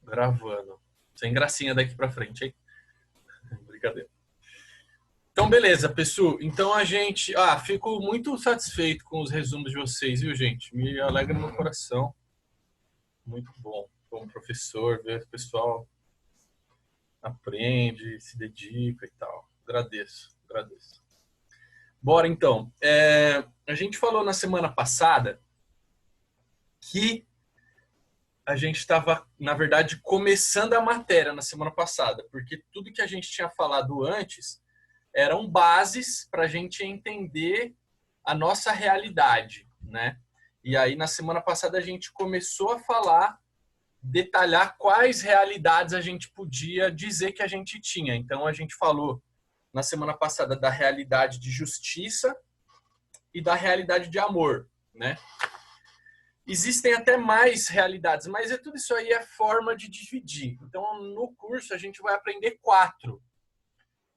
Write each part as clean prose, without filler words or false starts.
Gravando. Sem gracinha daqui pra frente, hein? Brincadeira. Então, beleza, pessoal. Então, a gente... fico muito satisfeito com os resumos de vocês, viu, gente? Me alegra no coração. Muito bom. Como professor, ver o pessoal aprende, se dedica e tal. Agradeço. Bora, então. A gente falou na semana passada que a gente estava, na verdade, começando a matéria na semana passada, porque tudo que a gente tinha falado antes eram bases para a gente entender a nossa realidade, né? E aí, na semana passada, a gente começou a falar, detalhar quais realidades a gente podia dizer que a gente tinha. Então, a gente falou na semana passada da realidade de justiça e da realidade de amor, né? Existem até mais realidades, mas tudo isso aí é forma de dividir. Então, no curso, a gente vai aprender 4.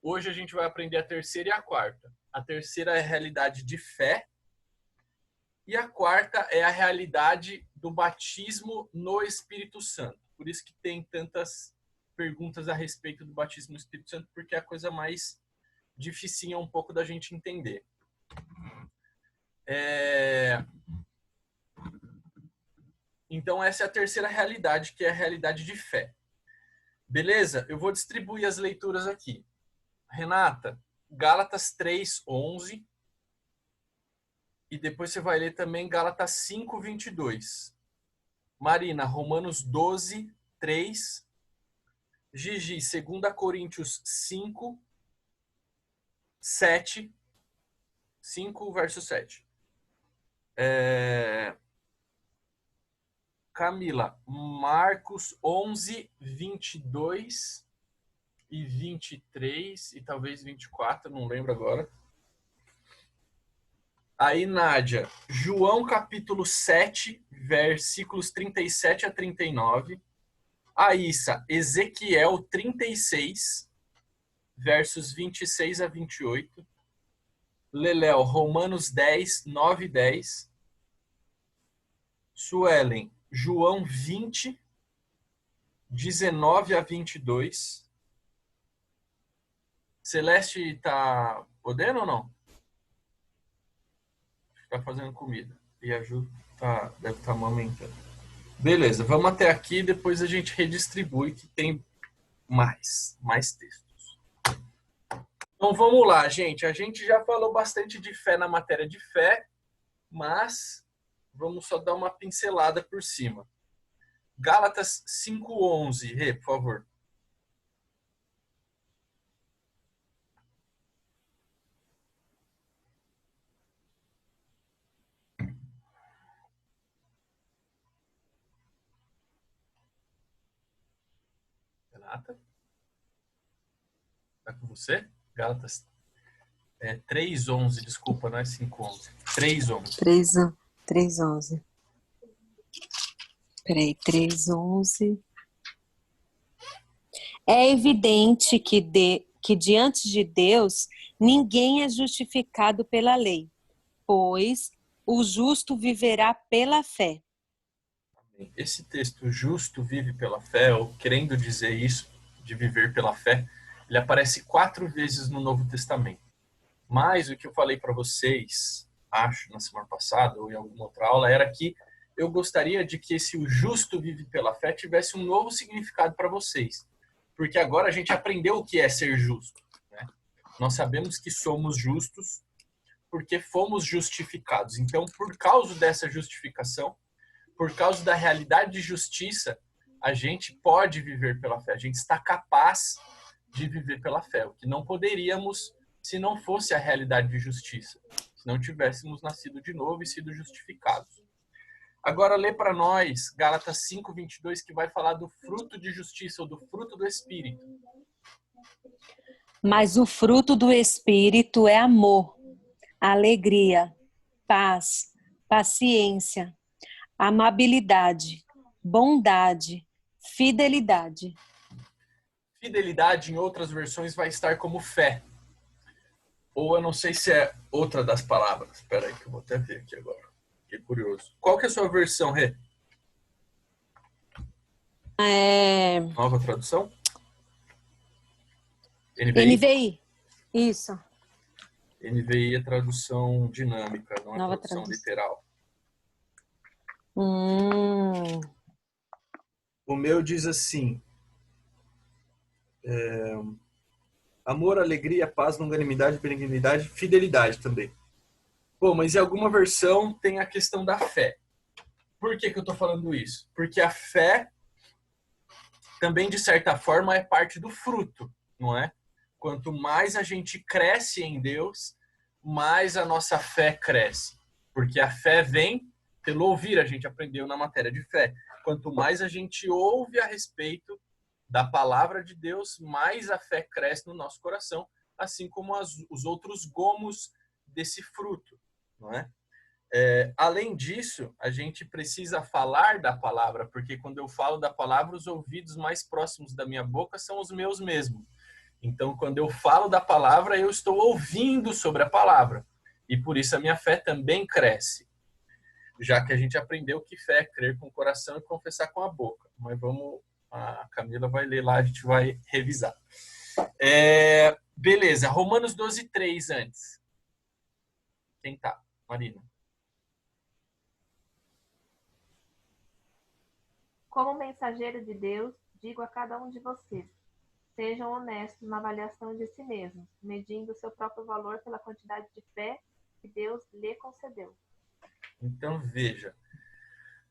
Hoje a gente vai aprender a terceira e a quarta. A terceira é a realidade de fé. E a quarta é a realidade do batismo no Espírito Santo. Por isso que tem tantas perguntas a respeito do batismo no Espírito Santo, porque é a coisa mais dificinha um pouco da gente entender. Então, essa é a terceira realidade, que é a realidade de fé. Beleza? Eu vou distribuir as leituras aqui. Renata, Gálatas 3:11. E depois você vai ler também Gálatas 5:22. Marina, Romanos 12:3. Gigi, 2 Coríntios 5:7. 5, verso 7. Camila, Marcos 11:22 e 23 e talvez 24, não lembro agora. Aí, Nádia, João capítulo 7, versículos 37 a 39. Aissa, Ezequiel 36, versos 26 a 28. Leléo, Romanos 10, 9 e 10. Suelen, João 20, 19 a 22. Celeste tá podendo ou não? Tá fazendo comida. E a Ju deve estar amamentando. Beleza, vamos até aqui, depois a gente redistribui que tem mais textos. Então vamos lá, gente. A gente já falou bastante de fé na matéria de fé, mas vamos só dar uma pincelada por cima. Gálatas 5:11, Rê, por favor. Renata? Tá com você? Gálatas 3:11, desculpa, não é 5:11. 3:11. 3:11. Peraí, 3:11. É evidente que diante de Deus ninguém é justificado pela lei, pois o justo viverá pela fé. Esse texto, justo vive pela fé, ou querendo dizer isso, de viver pela fé, ele aparece 4 vezes no Novo Testamento. Mas o que eu falei para vocês, acho, na semana passada, ou em alguma outra aula, era que eu gostaria de que esse o justo vive pela fé tivesse um novo significado para vocês. Porque agora a gente aprendeu o que é ser justo, né? Nós sabemos que somos justos porque fomos justificados. Então, por causa dessa justificação, por causa da realidade de justiça, a gente pode viver pela fé. A gente está capaz de viver pela fé, o que não poderíamos se não fosse a realidade de justiça, se não tivéssemos nascido de novo e sido justificados. Agora lê para nós Gálatas 5:22, que vai falar do fruto de justiça ou do fruto do Espírito. Mas o fruto do Espírito é amor, alegria, paz, paciência, amabilidade, bondade, fidelidade. Fidelidade, em outras versões, vai estar como fé. Ou eu não sei se é outra das palavras. Espera aí que eu vou até ver aqui agora. Fiquei curioso. Qual que é a sua versão, Rê? Nova tradução? NVI? NVI. Isso. NVI é tradução dinâmica, não é Nova tradução tradução. literal. Hum. O meu diz assim: amor, alegria, paz, longanimidade, benignidade, fidelidade também. Bom, mas em alguma versão tem a questão da fé. Por que eu estou falando isso? Porque a fé também, de certa forma, é parte do fruto, não é? Quanto mais a gente cresce em Deus, mais a nossa fé cresce. Porque a fé vem pelo ouvir, a gente aprendeu na matéria de fé. Quanto mais a gente ouve a respeito da palavra de Deus, mais a fé cresce no nosso coração, assim como os outros gomos desse fruto, não é? Além disso, a gente precisa falar da palavra, porque quando eu falo da palavra, os ouvidos mais próximos da minha boca são os meus mesmos. Então, quando eu falo da palavra, eu estou ouvindo sobre a palavra. E por isso a minha fé também cresce. Já que a gente aprendeu que fé é crer com o coração e confessar com a boca. Mas a Camila vai ler lá, a gente vai revisar. Beleza, Romanos 12:3 antes. Quem tá? Marina. Como mensageiro de Deus, digo a cada um de vocês: sejam honestos na avaliação de si mesmos, medindo o seu próprio valor pela quantidade de fé que Deus lhe concedeu. Então, veja.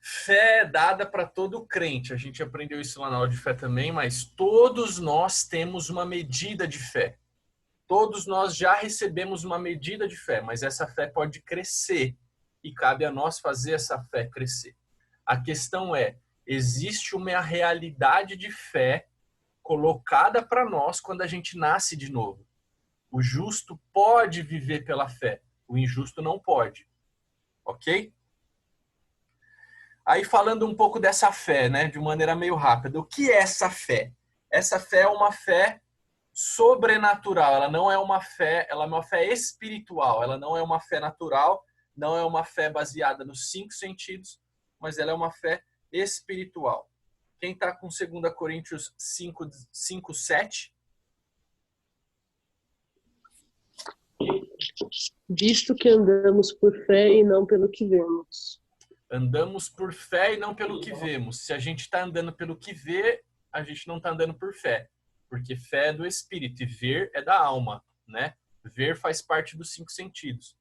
Fé é dada para todo crente. A gente aprendeu isso lá na aula de fé também, mas todos nós temos uma medida de fé. Todos nós já recebemos uma medida de fé, mas essa fé pode crescer e cabe a nós fazer essa fé crescer. A questão é, existe uma realidade de fé colocada para nós quando a gente nasce de novo. O justo pode viver pela fé, o injusto não pode. Ok? Aí falando um pouco dessa fé, né, de maneira meio rápida. O que é essa fé? Essa fé é uma fé sobrenatural. Ela não é uma fé, ela é uma fé espiritual. Ela não é uma fé natural, não é uma fé baseada nos 5 sentidos, mas ela é uma fé espiritual. Quem está com 2 Coríntios 5:7? Visto que andamos por fé e não pelo que vemos. Andamos por fé e não pelo que vemos. Se a gente está andando pelo que vê, a gente não está andando por fé. Porque fé é do espírito e ver é da alma, né? Ver faz parte dos 5 sentidos.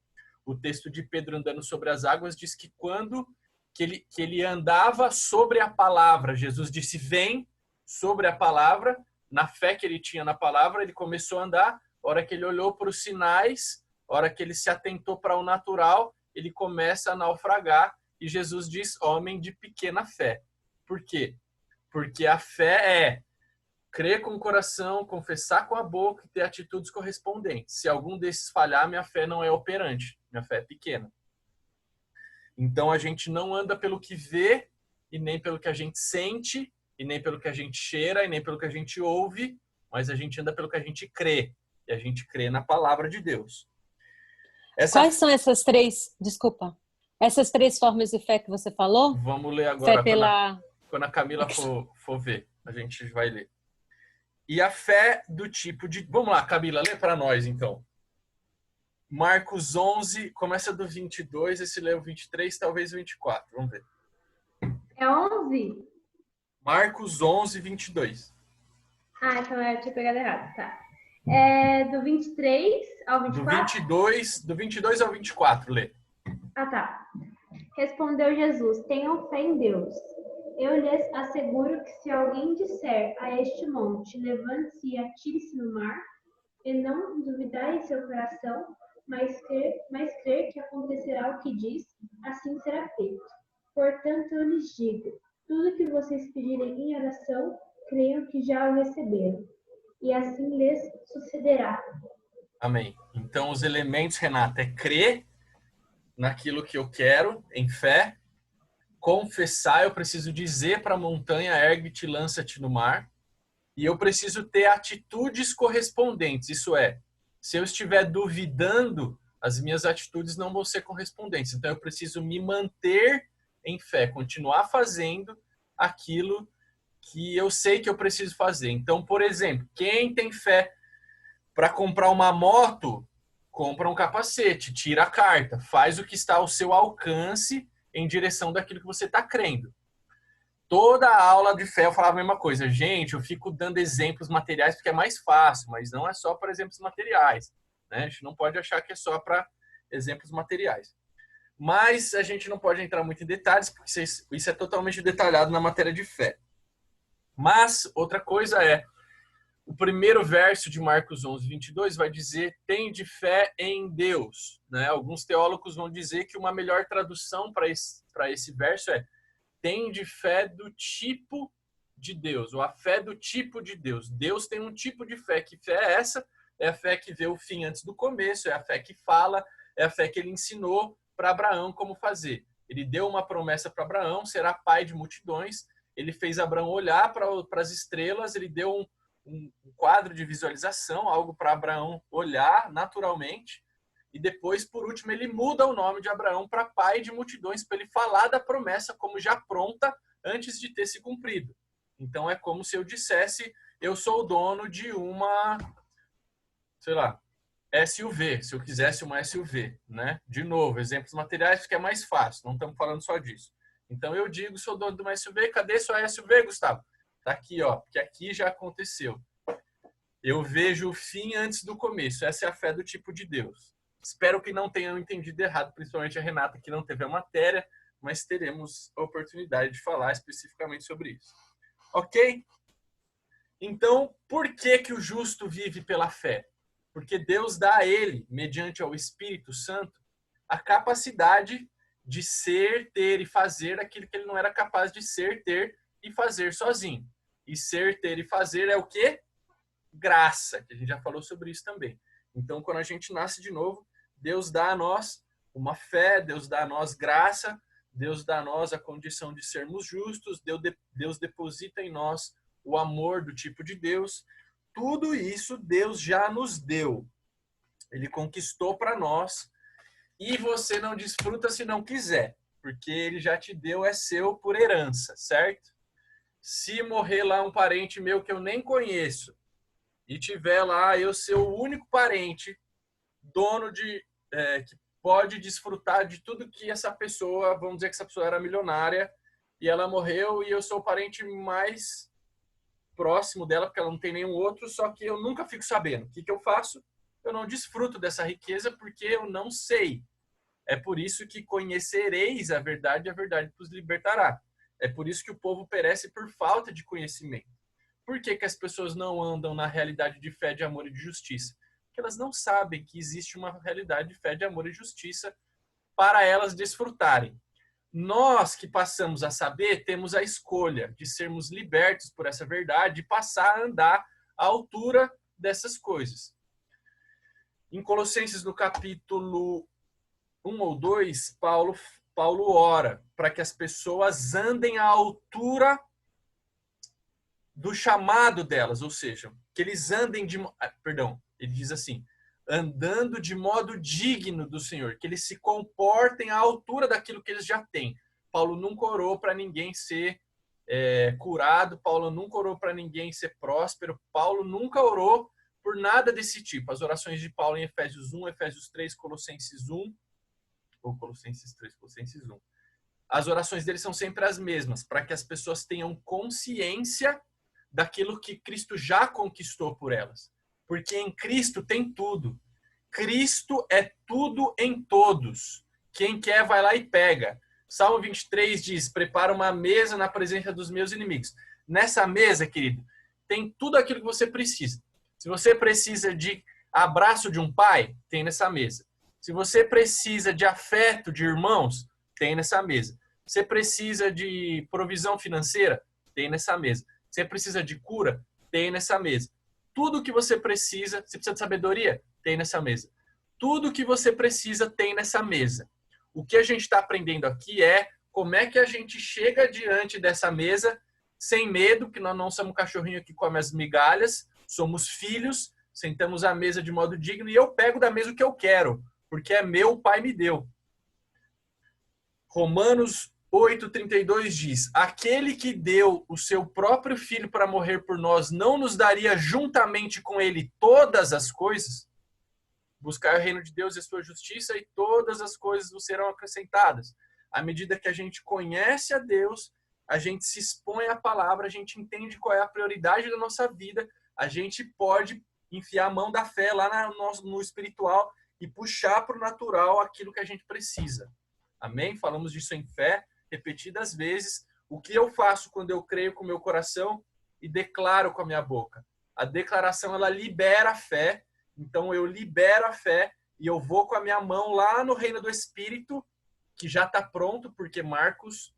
O texto de Pedro andando sobre as águas diz que quando que ele andava sobre a palavra, Jesus disse, vem sobre a palavra, na fé que ele tinha na palavra, ele começou a andar, a hora que ele olhou para os sinais, a hora que ele se atentou para o natural, ele começa a naufragar, e Jesus diz, homem de pequena fé. Por quê? Porque a fé é crer com o coração, confessar com a boca e ter atitudes correspondentes. Se algum desses falhar, minha fé não é operante, minha fé é pequena. Então a gente não anda pelo que vê, e nem pelo que a gente sente, e nem pelo que a gente cheira, e nem pelo que a gente ouve, mas a gente anda pelo que a gente crê. E a gente crê na palavra de Deus. Quais são essas 3, desculpa, essas 3 formas de fé que você falou? Vamos ler agora, fé pela... quando a Camila for ver, a gente vai ler. E a fé do tipo de... Vamos lá, Camila, lê para nós, então. Marcos 11, começa do 22, esse lê o 23, talvez o 24. Vamos ver. É 11? Marcos 11, 22. Ah, então eu tinha pegado errado, tá. Do 23 ao 24? Do 22 ao 24, lê. Ah, tá. Respondeu Jesus, tenham fé em Deus. Eu lhes asseguro que se alguém disser a este monte, levante-se e atire-se no mar, e não duvidar em seu coração, mas crer que acontecerá o que diz, assim será feito. Portanto, eu lhes digo, tudo que vocês pedirem em oração, creiam que já o receberam, e assim lhes sucederá. Amém. Então, os elementos, Renata, é crer naquilo que eu quero, em fé, confessar, eu preciso dizer para a montanha, ergue-te, lança-te no mar, e eu preciso ter atitudes correspondentes, isso é, se eu estiver duvidando, as minhas atitudes não vão ser correspondentes, então eu preciso me manter em fé, continuar fazendo aquilo que eu sei que eu preciso fazer. Então, por exemplo, quem tem fé para comprar uma moto, compra um capacete, tira a carta, faz o que está ao seu alcance em direção daquilo que você está crendo. Toda a aula de fé eu falava a mesma coisa. Gente, eu fico dando exemplos materiais porque é mais fácil, mas não é só para exemplos materiais, né? A gente não pode achar que é só para exemplos materiais. Mas a gente não pode entrar muito em detalhes, porque isso é totalmente detalhado na matéria de fé. Mas outra coisa é, o primeiro verso de Marcos 11:22 vai dizer, tende fé em Deus, né? Alguns teólogos vão dizer que uma melhor tradução para esse verso é, tende fé do tipo de Deus, ou a fé do tipo de Deus. Deus tem um tipo de fé. Que fé é essa? É a fé que vê o fim antes do começo, é a fé que fala, é a fé que ele ensinou para Abraão como fazer. Ele deu uma promessa para Abraão, será pai de multidões. Ele fez Abraão olhar para as estrelas, ele deu um quadro de visualização, algo para Abraão olhar naturalmente. E depois, por último, ele muda o nome de Abraão para pai de multidões, para ele falar da promessa como já pronta antes de ter se cumprido. Então é como se eu dissesse, eu sou o dono de uma, sei lá, SUV, se eu quisesse uma SUV, né? De novo, exemplos materiais que é mais fácil, não estamos falando só disso. Então eu digo, sou dono de uma SUV, cadê sua SUV, Gustavo? Tá aqui, ó, porque aqui já aconteceu. Eu vejo o fim antes do começo, essa é a fé do tipo de Deus. Espero que não tenham entendido errado, principalmente a Renata, que não teve a matéria, mas teremos a oportunidade de falar especificamente sobre isso. Ok? Então, por que o justo vive pela fé? Porque Deus dá a ele, mediante ao Espírito Santo, a capacidade de ser, ter e fazer aquilo que ele não era capaz de ser, ter e fazer sozinho. E ser, ter e fazer é o quê? Graça, que a gente já falou sobre isso também. Então, quando a gente nasce de novo, Deus dá a nós uma fé, Deus dá a nós graça, Deus dá a nós a condição de sermos justos, Deus deposita em nós o amor do tipo de Deus. Tudo isso Deus já nos deu. Ele conquistou para nós e você não desfruta se não quiser, porque ele já te deu, é seu por herança, certo? Se morrer lá um parente meu que eu nem conheço e tiver lá eu ser o único parente dono de que pode desfrutar de tudo que essa pessoa, vamos dizer que essa pessoa era milionária e ela morreu e eu sou o parente mais próximo dela porque ela não tem nenhum outro, só que eu nunca fico sabendo. O que eu faço? Eu não desfruto dessa riqueza porque eu não sei. É por isso que conhecereis a verdade vos libertará. É por isso que o povo perece por falta de conhecimento. Por que as pessoas não andam na realidade de fé, de amor e de justiça? Porque elas não sabem que existe uma realidade de fé, de amor e justiça para elas desfrutarem. Nós que passamos a saber, temos a escolha de sermos libertos por essa verdade e passar a andar à altura dessas coisas. Em Colossenses, no capítulo 1 ou 2, Paulo ora para que as pessoas andem à altura do chamado delas, ou seja, que eles andem ele diz assim, andando de modo digno do Senhor, que eles se comportem à altura daquilo que eles já têm. Paulo nunca orou para ninguém ser curado, Paulo nunca orou para ninguém ser próspero, Paulo nunca orou por nada desse tipo. As orações de Paulo em Efésios 1, Efésios 3, Colossenses 1, ou Colossenses 3, Colossenses 1. As orações dele são sempre as mesmas, para que as pessoas tenham consciência daquilo que Cristo já conquistou por elas. Porque em Cristo tem tudo. Cristo é tudo em todos. Quem quer vai lá e pega. Salmo 23 diz, prepara uma mesa na presença dos meus inimigos. Nessa mesa, querido, tem tudo aquilo que você precisa. Se você precisa de abraço de um pai, tem nessa mesa. Se você precisa de afeto de irmãos, tem nessa mesa. Você precisa de provisão financeira, tem nessa mesa. Você precisa de cura, tem nessa mesa. Tudo que você precisa de sabedoria, tem nessa mesa. Tudo que você precisa tem nessa mesa. O que a gente está aprendendo aqui é como é que a gente chega diante dessa mesa sem medo, que nós não somos um cachorrinho que come as migalhas, somos filhos, sentamos à mesa de modo digno e eu pego da mesa o que eu quero, porque é meu, o Pai me deu. Romanos 8:32 diz: aquele que deu o seu próprio filho para morrer por nós, não nos daria juntamente com ele todas as coisas? Buscar o reino de Deus e a sua justiça, e todas as coisas vos serão acrescentadas. À medida que a gente conhece a Deus, a gente se expõe à palavra, a gente entende qual é a prioridade da nossa vida, a gente pode enfiar a mão da fé lá no espiritual e puxar para o natural aquilo que a gente precisa. Amém? Falamos disso em fé repetidas vezes. O que eu faço quando eu creio com o meu coração e declaro com a minha boca? A declaração, ela libera a fé. Então eu libero a fé e eu vou com a minha mão lá no reino do Espírito, que já está pronto, porque Marcos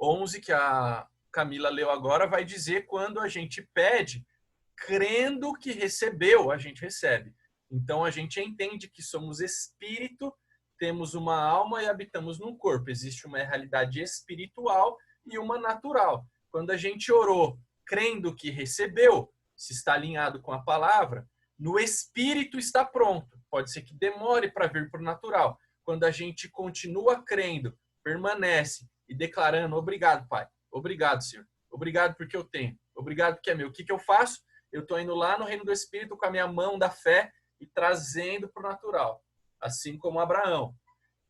11, que a Camila leu agora, vai dizer quando a gente pede, crendo que recebeu, a gente recebe. Então a gente entende que somos espírito, temos uma alma e habitamos num corpo. Existe uma realidade espiritual e uma natural. Quando a gente orou, crendo que recebeu, se está alinhado com a palavra, no espírito está pronto. Pode ser que demore para vir para o natural. Quando a gente continua crendo, permanece e declarando: obrigado, Pai. Obrigado, Senhor. Obrigado porque eu tenho. Obrigado porque é meu. O que eu faço? Eu estou indo lá no reino do Espírito com a minha mão da fé e trazendo para o natural. Assim como Abraão.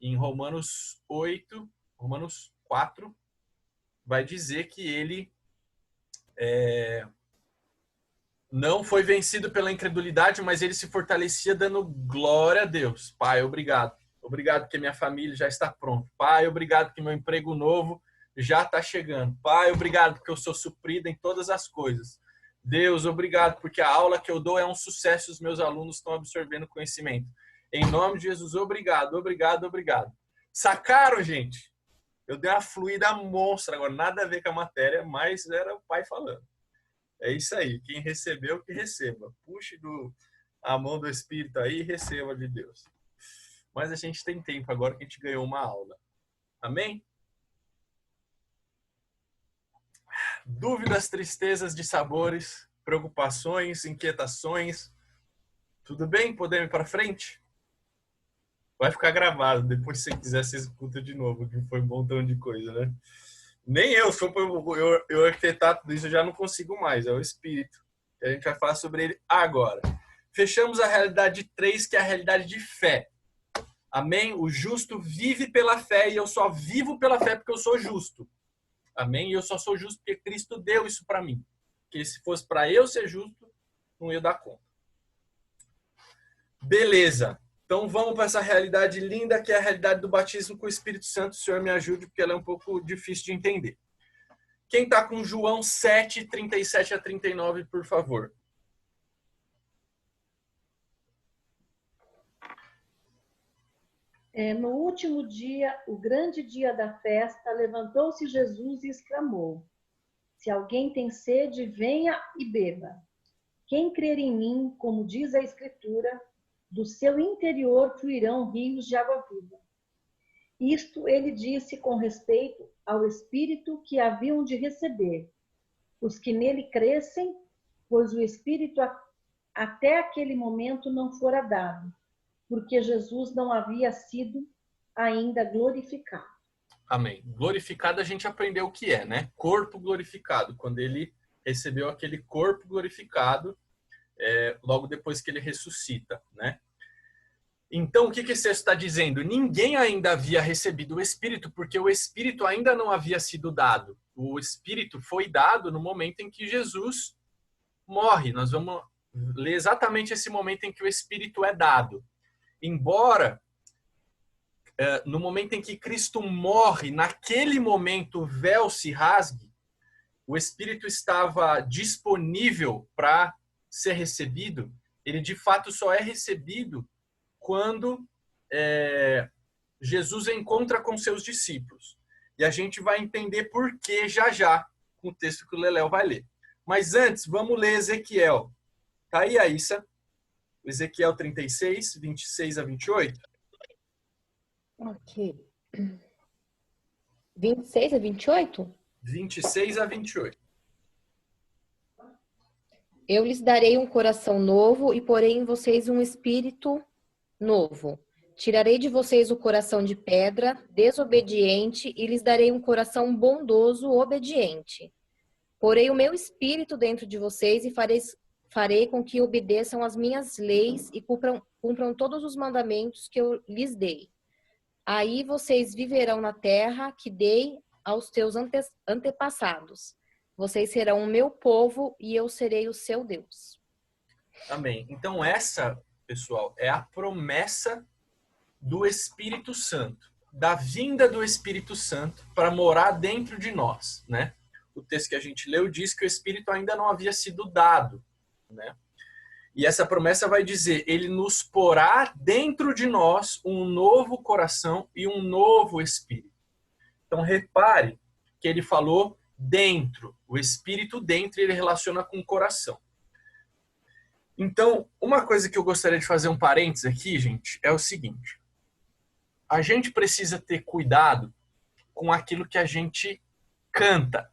Em Romanos 4, vai dizer que ele não foi vencido pela incredulidade, mas ele se fortalecia dando glória a Deus. Pai, obrigado. Obrigado que minha família já está pronta. Pai, obrigado que meu emprego novo já está chegando. Pai, obrigado porque eu sou suprido em todas as coisas. Deus, obrigado porque a aula que eu dou é um sucesso e os meus alunos estão absorvendo conhecimento. Em nome de Jesus, obrigado, obrigado, obrigado. Sacaram, gente? Eu dei uma fluida monstra agora, nada a ver com a matéria, mas era o Pai falando. É isso aí. Quem recebeu, que receba. Puxe a mão do Espírito aí e receba de Deus. Mas a gente tem tempo agora que a gente ganhou uma aula. Amém? Dúvidas, tristezas, dissabores, preocupações, inquietações. Tudo bem? Podemos ir para frente? Vai ficar gravado. Depois, se você quiser, você escuta de novo, que foi um montão de coisa, né? Nem eu, se for eu arquitetar tudo isso, eu já não consigo mais. É o Espírito. A gente vai falar sobre ele agora. Fechamos a realidade 3, que é a realidade de fé. Amém? O justo vive pela fé e eu só vivo pela fé porque eu sou justo. Amém? E eu só sou justo porque Cristo deu isso para mim. Porque se fosse para eu ser justo, não ia dar conta. Beleza. Então vamos para essa realidade linda que é a realidade do batismo com o Espírito Santo. O Senhor me ajude porque ela é um pouco difícil de entender. Quem está com João 7, 37 a 39, por favor. No último dia, o grande dia da festa, levantou-se Jesus e exclamou: se alguém tem sede, venha e beba. Quem crer em mim, como diz a Escritura, do seu interior fluirão rios de água viva. Isto ele disse com respeito ao Espírito que haviam de receber os que nele crescem, pois o Espírito até aquele momento não fora dado, porque Jesus não havia sido ainda glorificado. Amém. Glorificado a gente aprendeu o que é, né? Corpo glorificado. Quando ele recebeu aquele corpo glorificado, logo depois que ele ressuscita, né? Então, o que esse texto está dizendo? Ninguém ainda havia recebido o Espírito, porque o Espírito ainda não havia sido dado. O Espírito foi dado no momento em que Jesus morre. Nós vamos ler exatamente esse momento em que o Espírito é dado. Embora, no momento em que Cristo morre, naquele momento o véu se rasgue, o Espírito estava disponível para ser recebido. Ele, de fato, só é recebido quando Jesus encontra com seus discípulos. E a gente vai entender por que já, com o texto que o Leléo vai ler. Mas antes, vamos ler Ezequiel. Tá aí, Aissa? Ezequiel 36, 26 a 28. Ok. 26 a 28? 26 a 28. Eu lhes darei um coração novo e porei em vocês um espírito novo. Tirarei de vocês o coração de pedra, desobediente, e lhes darei um coração bondoso, obediente. Porei o meu espírito dentro de vocês e farei com que obedeçam as minhas leis e cumpram todos os mandamentos que eu lhes dei. Aí vocês viverão na terra que dei aos teus antepassados. Vocês serão o meu povo e eu serei o seu Deus. Amém. Então essa, pessoal, é a promessa do Espírito Santo, da vinda do Espírito Santo para morar dentro de nós, né? O texto que a gente leu diz que o Espírito ainda não havia sido dado, né? E essa promessa vai dizer, ele nos porá dentro de nós um novo coração e um novo espírito. Então repare que ele falou dentro, o espírito dentro, ele relaciona com o coração. Então, uma coisa que eu gostaria de fazer um parênteses aqui, gente, é o seguinte. A gente precisa ter cuidado com aquilo que a gente canta.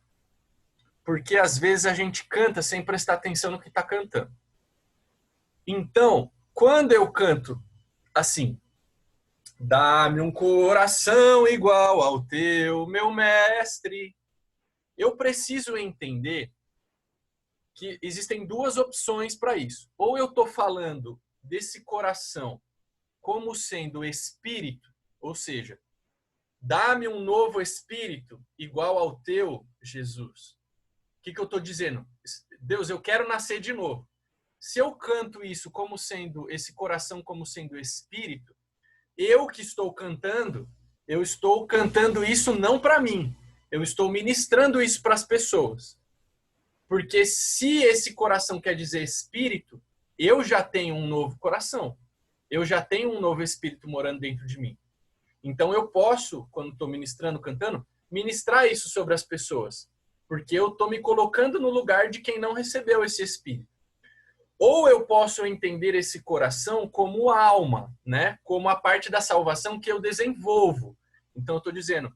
Porque às vezes a gente canta sem prestar atenção no que está cantando. Então, quando eu canto assim, dá-me um coração igual ao teu, meu mestre, eu preciso entender que existem duas opções para isso. Ou eu estou falando desse coração como sendo espírito, ou seja, dá-me um novo espírito igual ao teu, Jesus. O que eu estou dizendo? Deus, eu quero nascer de novo. Se eu canto isso como sendo, esse coração como sendo espírito, eu que estou cantando, eu estou cantando isso não para mim. Eu estou ministrando isso para as pessoas. Porque se esse coração quer dizer espírito, eu já tenho um novo coração. Eu já tenho um novo espírito morando dentro de mim. Então eu posso, quando estou ministrando, cantando, ministrar isso sobre as pessoas. Porque eu estou me colocando no lugar de quem não recebeu esse espírito. Ou eu posso entender esse coração como alma, né? Como a parte da salvação que eu desenvolvo. Então eu estou dizendo,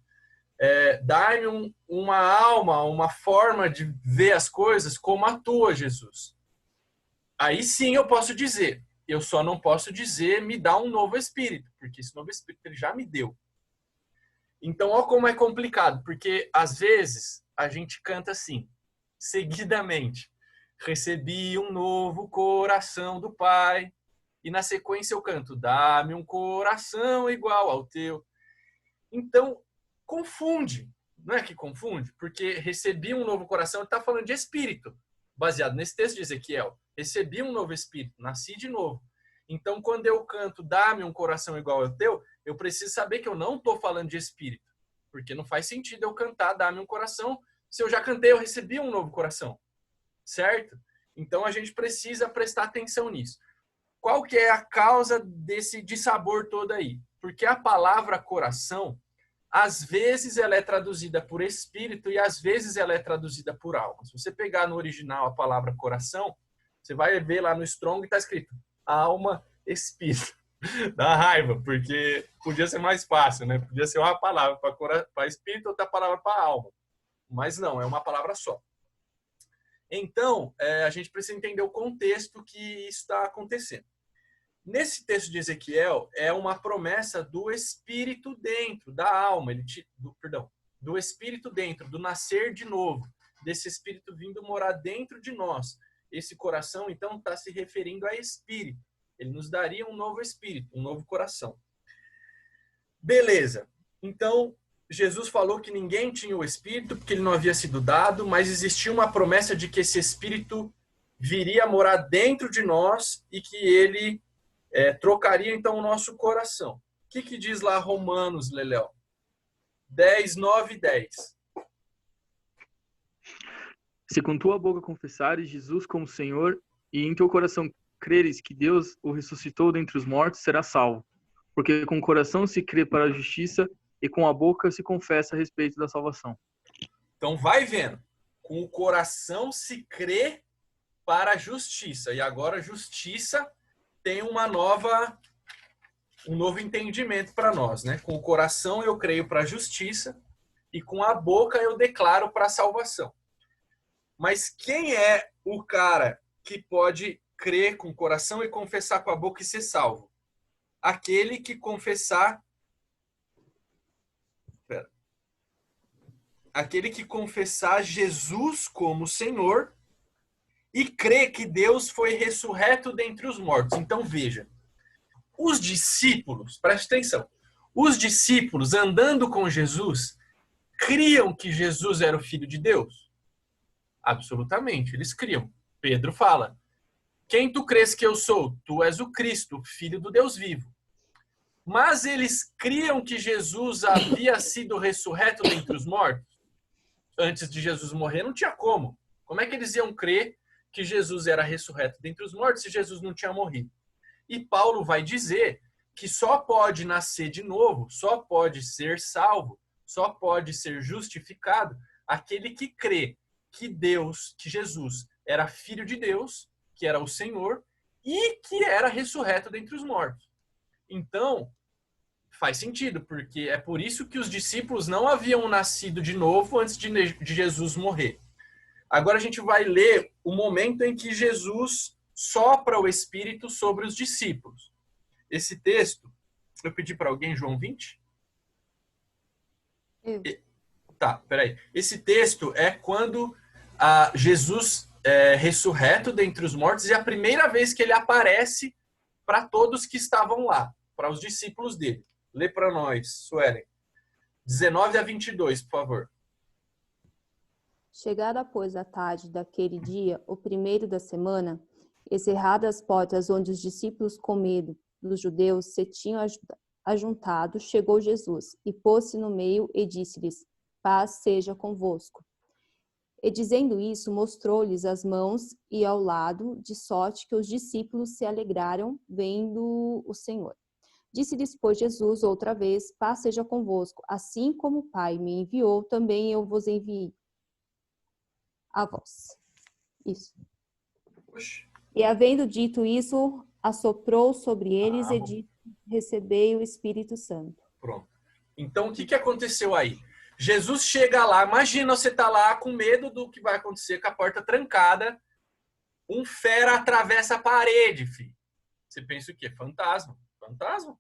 dá-me uma alma, uma forma de ver as coisas como a tua, Jesus. Aí sim eu posso dizer. Eu só não posso dizer, me dá um novo espírito, porque esse novo espírito ele já me deu. Então, olha como é complicado, porque às vezes a gente canta assim, seguidamente. Recebi um novo coração do Pai. E na sequência eu canto, dá-me um coração igual ao teu. Então, confunde. Não é que confunde? Porque recebi um novo coração, ele está falando de espírito. Baseado nesse texto de Ezequiel. Recebi um novo espírito, nasci de novo. Então, quando eu canto, dá-me um coração igual ao teu, eu preciso saber que eu não estou falando de espírito. Porque não faz sentido eu cantar, dá-me um coração, se eu já cantei, eu recebi um novo coração. Certo? Então, a gente precisa prestar atenção nisso. Qual que é a causa desse dissabor todo aí? Porque a palavra coração, às vezes ela é traduzida por espírito e às vezes ela é traduzida por alma. Se você pegar no original a palavra coração, você vai ver lá no Strong e está escrito alma, espírito. Dá raiva, porque podia ser mais fácil, né? Podia ser uma palavra para espírito e outra palavra para alma. Mas não, é uma palavra só. Então, a gente precisa entender o contexto que isso está acontecendo. Nesse texto de Ezequiel, é uma promessa do espírito dentro, da alma, do espírito dentro, do nascer de novo, desse espírito vindo morar dentro de nós. Esse coração, então, está se referindo a espírito. Ele nos daria um novo espírito, um novo coração. Beleza. Então, Jesus falou que ninguém tinha o espírito, porque ele não havia sido dado, mas existia uma promessa de que esse espírito viria morar dentro de nós e que ele trocaria, então, o nosso coração. O que diz lá Romanos, Leléo? 10, 9 e 10. Se com tua boca confessares Jesus como Senhor e em teu coração creres que Deus o ressuscitou dentre os mortos, serás salvo. Porque com o coração se crê para a justiça e com a boca se confessa a respeito da salvação. Então vai vendo. Com o coração se crê para a justiça. E agora a justiça tem um novo entendimento para nós, né? Com o coração eu creio para a justiça e com a boca eu declaro para a salvação. Mas quem é o cara que pode crer com o coração e confessar com a boca e ser salvo? aquele que confessar Jesus como Senhor e crê que Deus foi ressurreto dentre os mortos. Então veja, os discípulos, preste atenção, os discípulos andando com Jesus criam que Jesus era o Filho de Deus? Absolutamente, eles criam. Pedro fala, quem tu crês que eu sou? Tu és o Cristo, Filho do Deus vivo. Mas eles criam que Jesus havia sido ressurreto dentre os mortos? Antes de Jesus morrer, não tinha como. Como é que eles iam crer que Jesus era ressurreto dentre os mortos se Jesus não tinha morrido? E Paulo vai dizer que só pode nascer de novo, só pode ser salvo, só pode ser justificado aquele que crê que Deus, que Jesus era filho de Deus, que era o Senhor e que era ressurreto dentre os mortos. Então, faz sentido, porque é por isso que os discípulos não haviam nascido de novo antes de Jesus morrer. Agora a gente vai ler o momento em que Jesus sopra o Espírito sobre os discípulos. Esse texto, eu pedi para alguém, João 20? Tá, peraí. Esse texto é quando Jesus é ressurreto dentre os mortos e é a primeira vez que ele aparece para todos que estavam lá, para os discípulos dele. Lê para nós, Suelen. 19 a 22, por favor. Chegada, pois, a tarde daquele dia, o primeiro da semana, encerradas as portas onde os discípulos com medo dos judeus se tinham ajuntado, chegou Jesus e pôs-se no meio e disse-lhes, paz seja convosco. E dizendo isso, mostrou-lhes as mãos e ao lado, de sorte que os discípulos se alegraram vendo o Senhor. Disse-lhes, pois, Jesus outra vez, paz seja convosco. Assim como o Pai me enviou, também eu vos enviei a vós. Isso. Oxe. E havendo dito isso, assoprou sobre eles e disse, recebei o Espírito Santo. Pronto. Então, o que aconteceu aí? Jesus chega lá, imagina você tá lá com medo do que vai acontecer com a porta trancada, um fera atravessa a parede, filho. Você pensa o quê? Fantasma. Fantasma?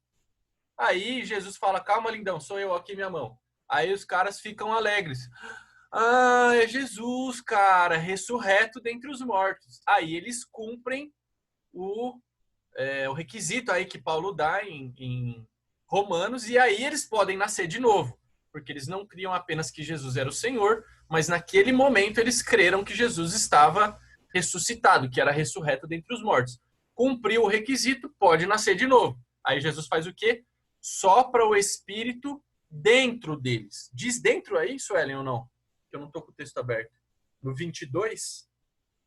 Aí Jesus fala, calma, lindão, sou eu aqui, minha mão. Aí os caras ficam alegres. Ah, é Jesus, cara, ressurreto dentre os mortos. Aí eles cumprem o requisito aí que Paulo dá em Romanos, e aí eles podem nascer de novo, porque eles não criam apenas que Jesus era o Senhor, mas naquele momento eles creram que Jesus estava ressuscitado, que era ressurreto dentre os mortos. Cumpriu o requisito, pode nascer de novo. Aí Jesus faz o quê? Sopra o Espírito dentro deles. Diz dentro aí, Suelen, ou não? Eu não estou com o texto aberto. No 22,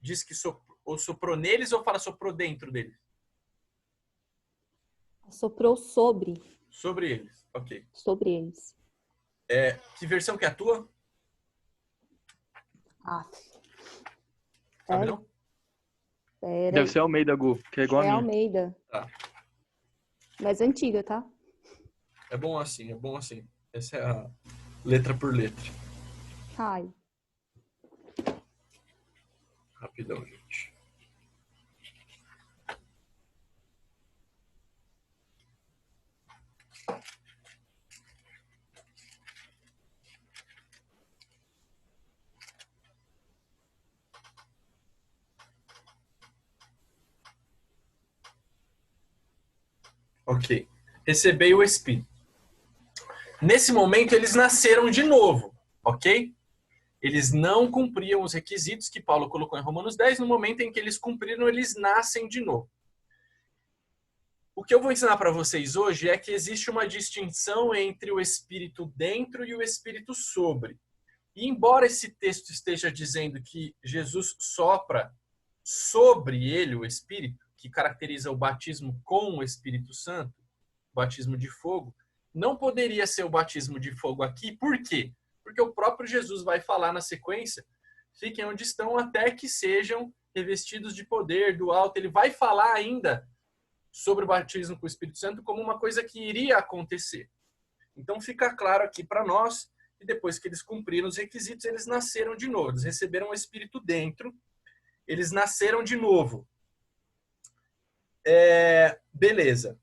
diz que soprou neles ou fala soprou dentro deles? Soprou sobre. Sobre eles, ok. Sobre eles. Que versão que é a tua? Sabe não? Pera. Deve ser Almeida, Gu, que é igual a minha. Almeida. Tá. Mas antiga, tá? É bom assim, é bom assim. Essa é a letra por letra. Ai. Rapidão, gente. Ok. Recebei o Espírito. Nesse momento, eles nasceram de novo, ok? Eles não cumpriam os requisitos que Paulo colocou em Romanos 10. No momento em que eles cumpriram, eles nascem de novo. O que eu vou ensinar para vocês hoje é que existe uma distinção entre o Espírito dentro e o Espírito sobre. E embora esse texto esteja dizendo que Jesus sopra sobre ele o Espírito, que caracteriza o batismo com o Espírito Santo, batismo de fogo, não poderia ser o batismo de fogo aqui. Por quê? Porque o próprio Jesus vai falar na sequência, fiquem onde estão até que sejam revestidos de poder do alto. Ele vai falar ainda sobre o batismo com o Espírito Santo como uma coisa que iria acontecer. Então fica claro aqui para nós que depois que eles cumpriram os requisitos, eles nasceram de novo. Eles receberam o Espírito dentro, eles nasceram de novo. Beleza.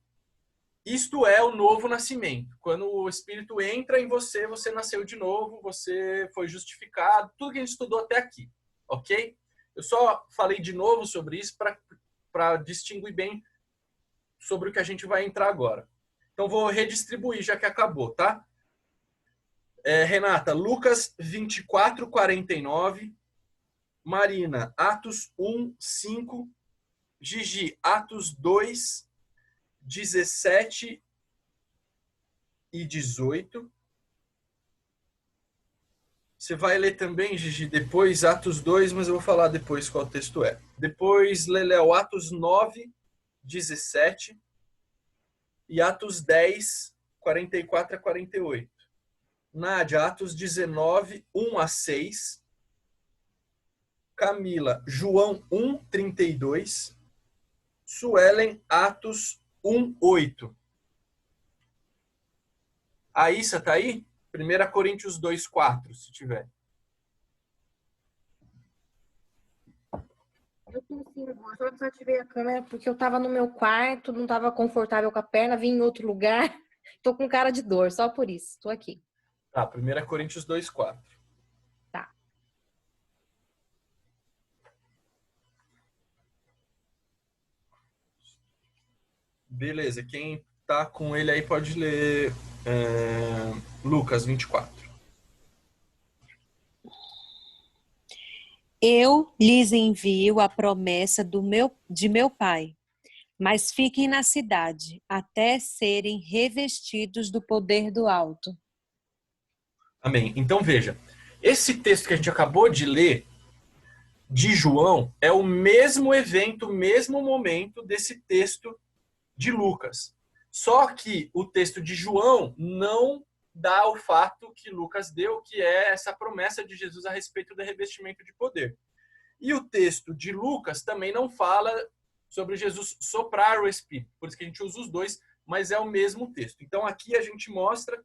Isto é o novo nascimento. Quando o Espírito entra em você, você nasceu de novo, você foi justificado, tudo que a gente estudou até aqui, ok? Eu só falei de novo sobre isso para distinguir bem sobre o que a gente vai entrar agora. Então, vou redistribuir, já que acabou, tá? Renata, Lucas 24, 49. Marina, Atos 1, 5. Gigi, Atos 2, 17 e 18. Você vai ler também, Gigi, depois Atos 2, mas eu vou falar depois qual texto é. Depois, Leléo, Atos 9, 17 e Atos 10, 44 a 48. Nádia, Atos 19, 1 a 6. Camila, João 1, 32. Suelen, Atos 1, 8. A Issa tá aí? 1 Coríntios 2, 4, se tiver. Eu tô sim, eu só desativei a câmera porque eu tava no meu quarto, não tava confortável com a perna, vim em outro lugar. Tô com cara de dor, só por isso. Tô aqui. Tá, 1 Coríntios 2, 4. Tá. Beleza, quem tá com ele aí pode ler Lucas 24. Eu lhes envio a promessa de meu Pai, mas fiquem na cidade até serem revestidos do poder do alto. Amém. Então veja, esse texto que a gente acabou de ler, de João, é o mesmo evento, o mesmo momento desse texto de Lucas. Só que o texto de João não dá o fato que Lucas deu, que é essa promessa de Jesus a respeito do revestimento de poder. E o texto de Lucas também não fala sobre Jesus soprar o Espírito. Por isso que a gente usa os dois, mas é o mesmo texto. Então aqui a gente mostra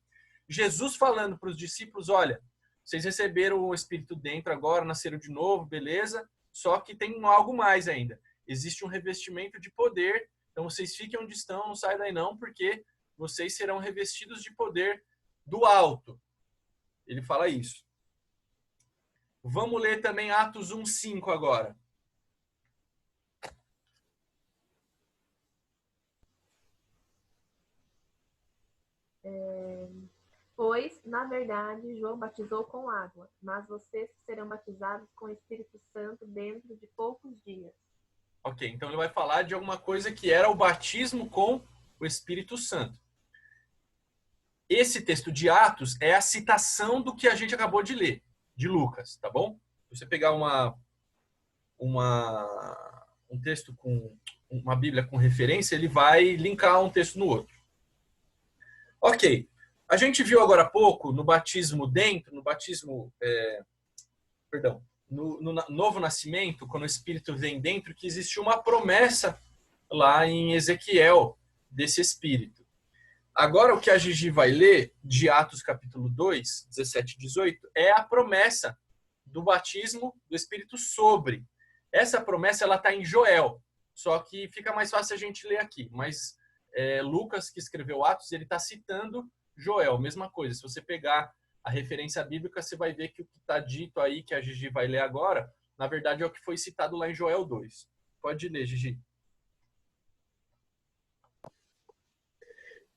Jesus falando para os discípulos, olha, vocês receberam o Espírito dentro agora, nasceram de novo, beleza? Só que tem algo mais ainda. Existe um revestimento de poder, então vocês fiquem onde estão, não saiam daí não, porque vocês serão revestidos de poder do alto. Ele fala isso. Vamos ler também Atos 1:5 agora. Pois, na verdade, João batizou com água, mas vocês serão batizados com o Espírito Santo dentro de poucos dias. Ok, então ele vai falar de alguma coisa que era o batismo com o Espírito Santo. Esse texto de Atos é a citação do que a gente acabou de ler, de Lucas, tá bom? Se você pegar um texto com uma Bíblia com referência, ele vai linkar um texto no outro. Ok, a gente viu agora há pouco no batismo dentro, no batismo, no novo nascimento, quando o Espírito vem dentro, que existe uma promessa lá em Ezequiel desse Espírito. Agora o que a Gigi vai ler de Atos capítulo 2, 17 e 18, é a promessa do batismo do Espírito sobre. Essa promessa ela está em Joel, só que fica mais fácil a gente ler aqui. Mas Lucas, que escreveu Atos, ele está citando Joel, mesma coisa. Se você pegar a referência bíblica, você vai ver que o que está dito aí, que a Gigi vai ler agora, na verdade é o que foi citado lá em Joel 2. Pode ler, Gigi.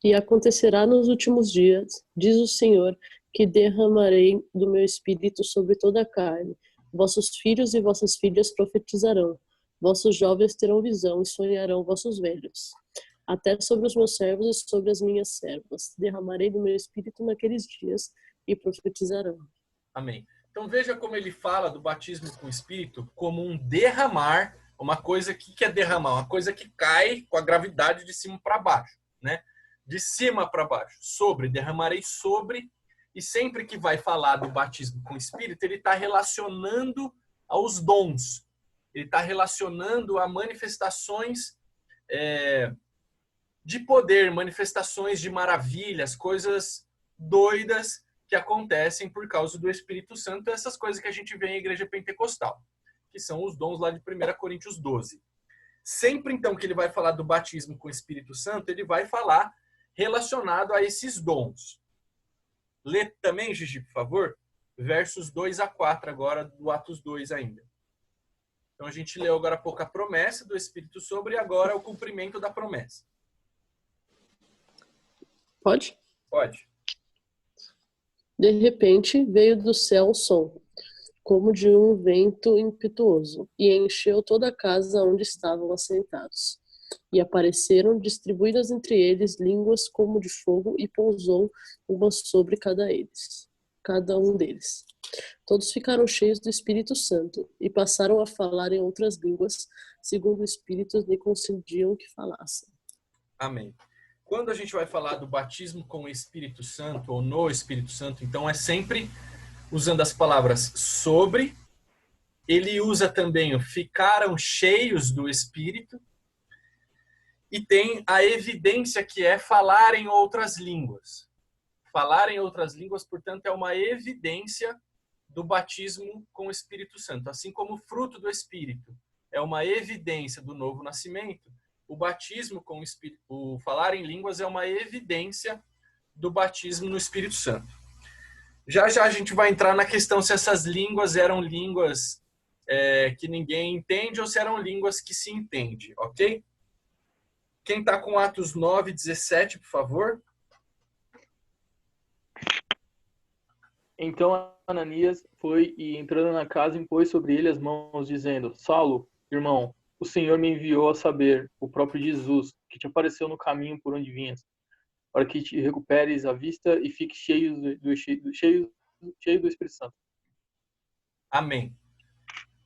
E acontecerá nos últimos dias, diz o Senhor, que derramarei do meu espírito sobre toda a carne. Vossos filhos e vossas filhas profetizarão. Vossos jovens terão visão e sonharão vossos velhos. Até sobre os meus servos e sobre as minhas servas. Derramarei do meu espírito naqueles dias e profetizarão. Amém. Então veja como ele fala do batismo com o Espírito como um derramar, uma coisa que é derramar, uma coisa que cai com a gravidade de cima para baixo, né? De cima para baixo, sobre, derramarei sobre, e sempre que vai falar do batismo com o Espírito, ele está relacionando aos dons, ele está relacionando a manifestações de poder, manifestações de maravilhas, coisas doidas que acontecem por causa do Espírito Santo, essas coisas que a gente vê em igreja pentecostal, que são os dons lá de 1 Coríntios 12. Sempre então que ele vai falar do batismo com o Espírito Santo, ele vai falar relacionado a esses dons. Lê também, Gigi, por favor, versos 2 a 4 agora do Atos 2 ainda. Então a gente leu agora há pouco a promessa do Espírito sobre e agora o cumprimento da promessa. Pode? Pode. De repente veio do céu um som, como de um vento impetuoso, e encheu toda a casa onde estavam assentados. E apareceram distribuídas entre eles línguas como de fogo, e pousou uma sobre cada um deles. Todos ficaram cheios do Espírito Santo e passaram a falar em outras línguas, segundo o Espírito lhe concediam que falassem. Amém. Quando a gente vai falar do batismo com o Espírito Santo ou no Espírito Santo, então é sempre usando as palavras sobre. Ele usa também o ficaram cheios do Espírito. E tem a evidência que é falar em outras línguas. Falar em outras línguas, portanto, é uma evidência do batismo com o Espírito Santo. Assim como o fruto do Espírito é uma evidência do novo nascimento, o batismo com o Espírito, o falar em línguas é uma evidência do batismo no Espírito Santo. Já já a gente vai entrar na questão se essas línguas eram línguas que ninguém entende ou se eram línguas que se entende, ok? Quem está com Atos 9, 17, por favor? Então Ananias foi e, entrando na casa, impôs sobre ele as mãos, dizendo: Saulo, irmão, o Senhor me enviou a saber, o próprio Jesus, que te apareceu no caminho por onde vinhas, para que te recuperes a vista e fique cheio do Espírito Santo. Amém.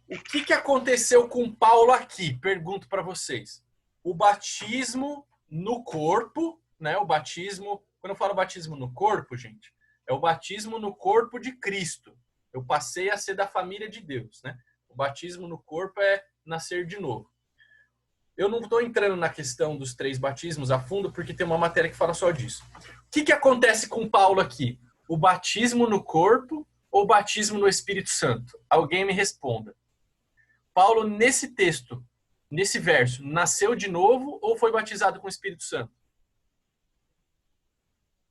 O que aconteceu com Paulo aqui? Pergunto para vocês. O batismo no corpo, né? O batismo, quando eu falo batismo no corpo, gente, é o batismo no corpo de Cristo. Eu passei a ser da família de Deus, né? O batismo no corpo é nascer de novo. Eu não estou entrando na questão dos 3 batismos a fundo, porque tem uma matéria que fala só disso. O que acontece com Paulo aqui? O batismo no corpo ou o batismo no Espírito Santo? Alguém me responda. Paulo, nesse texto, nesse verso, nasceu de novo ou foi batizado com o Espírito Santo?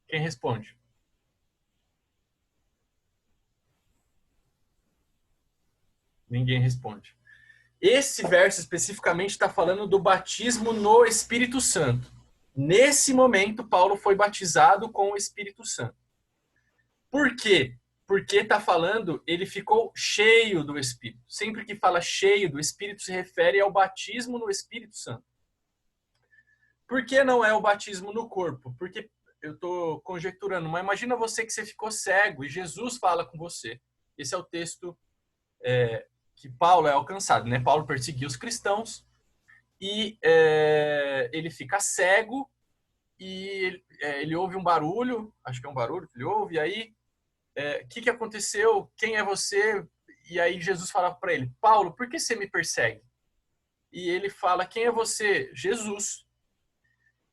Quem responde? Ninguém responde. Esse verso especificamente está falando do batismo no Espírito Santo. Nesse momento, Paulo foi batizado com o Espírito Santo. Por quê? Porque está falando, ele ficou cheio do Espírito. Sempre que fala cheio do Espírito, se refere ao batismo no Espírito Santo. Por que não é o batismo no corpo? Porque eu estou conjecturando, mas imagina você que você ficou cego e Jesus fala com você. Esse é o texto que Paulo é alcançado, né? Paulo perseguiu os cristãos e ele fica cego e ele ouve um barulho, acho que é um barulho que ele ouve, e aí o que aconteceu? Quem é você? E aí Jesus fala para ele: Paulo, por que você me persegue? E ele fala: quem é você? Jesus.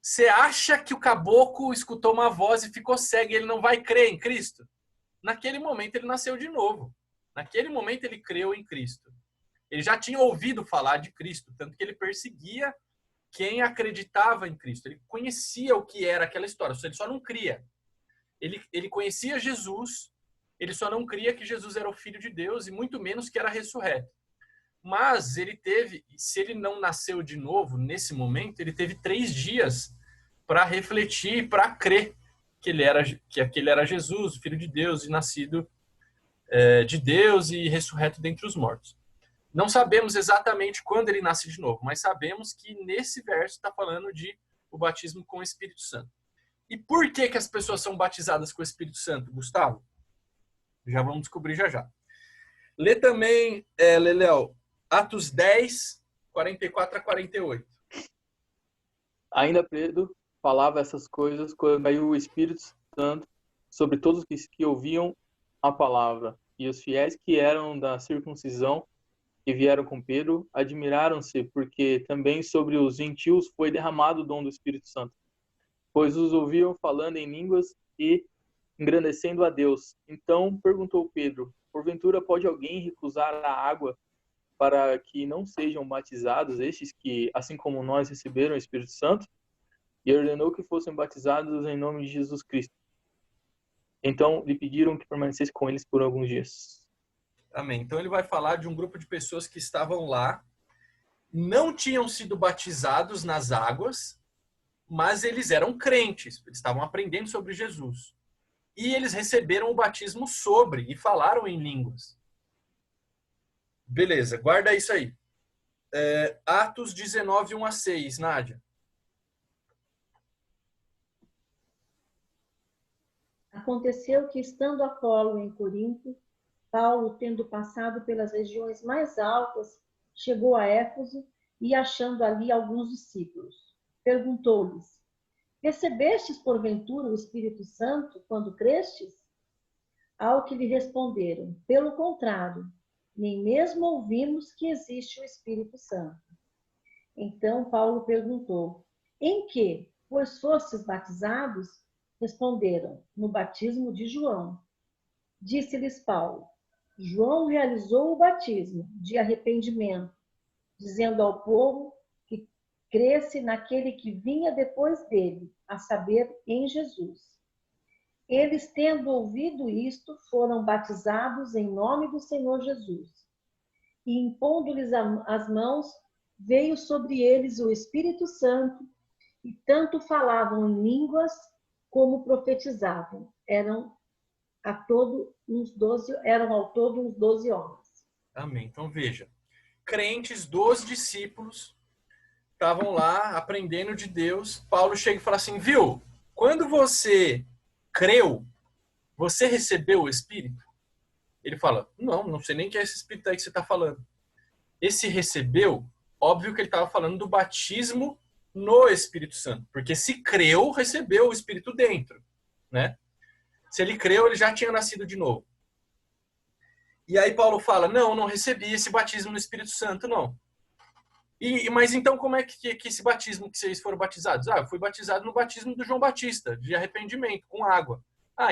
Você acha que o caboclo escutou uma voz e ficou cego e ele não vai crer em Cristo? Naquele momento ele nasceu de novo. Naquele momento ele creu em Cristo. Ele já tinha ouvido falar de Cristo, tanto que ele perseguia quem acreditava em Cristo. Ele conhecia o que era aquela história, ele só não cria. Ele conhecia Jesus, ele só não cria que Jesus era o Filho de Deus e muito menos que era ressurreto. Mas ele teve, se ele não nasceu de novo nesse momento, ele teve 3 dias para refletir, para crer que aquele era Jesus, o Filho de Deus, e nascido de Deus e ressurreto dentre os mortos. Não sabemos exatamente quando ele nasce de novo, mas sabemos que nesse verso está falando de o batismo com o Espírito Santo. E por que as pessoas são batizadas com o Espírito Santo, Gustavo? Já vamos descobrir já já. Lê também, Leléo, Atos 10, 44 a 48. Ainda Pedro falava essas coisas quando caiu o Espírito Santo sobre todos os que ouviam a palavra. E os fiéis que eram da circuncisão e vieram com Pedro admiraram-se, porque também sobre os gentios foi derramado o dom do Espírito Santo, pois os ouviam falando em línguas e engrandecendo a Deus. Então perguntou Pedro: porventura pode alguém recusar a água para que não sejam batizados estes que, assim como nós, receberam o Espírito Santo? e ordenou que fossem batizados em nome de Jesus Cristo. Então lhe pediram que permanecesse com eles por alguns dias. Amém. Então ele vai falar de um grupo de pessoas que estavam lá, não tinham sido batizados nas águas, mas eles eram crentes, eles estavam aprendendo sobre Jesus. E eles receberam o batismo sobre e falaram em línguas. Beleza, guarda isso aí. Atos 19, 1-6, Nádia. Aconteceu que, estando Apolo em Corinto, Paulo, tendo passado pelas regiões mais altas, chegou a Éfeso e, achando ali alguns discípulos, perguntou-lhes: recebestes porventura o Espírito Santo quando crestes? Ao que lhe responderam: pelo contrário, nem mesmo ouvimos que existe o Espírito Santo. Então Paulo perguntou: em que, pois fostes batizados? Responderam: no batismo de João. Disse-lhes Paulo: João realizou o batismo de arrependimento, dizendo ao povo que cresce naquele que vinha depois dele, a saber, em Jesus. Eles, tendo ouvido isto, foram batizados em nome do Senhor Jesus. E, impondo-lhes as mãos, veio sobre eles o Espírito Santo, e tanto falavam em línguas como profetizavam. Eram ao todo uns 12 homens. Amém. Então veja, crentes, 12 discípulos, estavam lá aprendendo de Deus. Paulo chega e fala assim, viu, quando você creu, você recebeu o Espírito? Ele fala, não sei nem que é esse Espírito aí que você está falando. Esse recebeu, óbvio que ele estava falando do batismo no Espírito Santo, porque se creu, recebeu o Espírito dentro, né? Se ele creu, ele já tinha nascido de novo. E aí Paulo fala, não recebi esse batismo no Espírito Santo, não. Mas então como é que esse batismo que vocês foram batizados? Eu fui batizado no batismo do João Batista, de arrependimento, com água.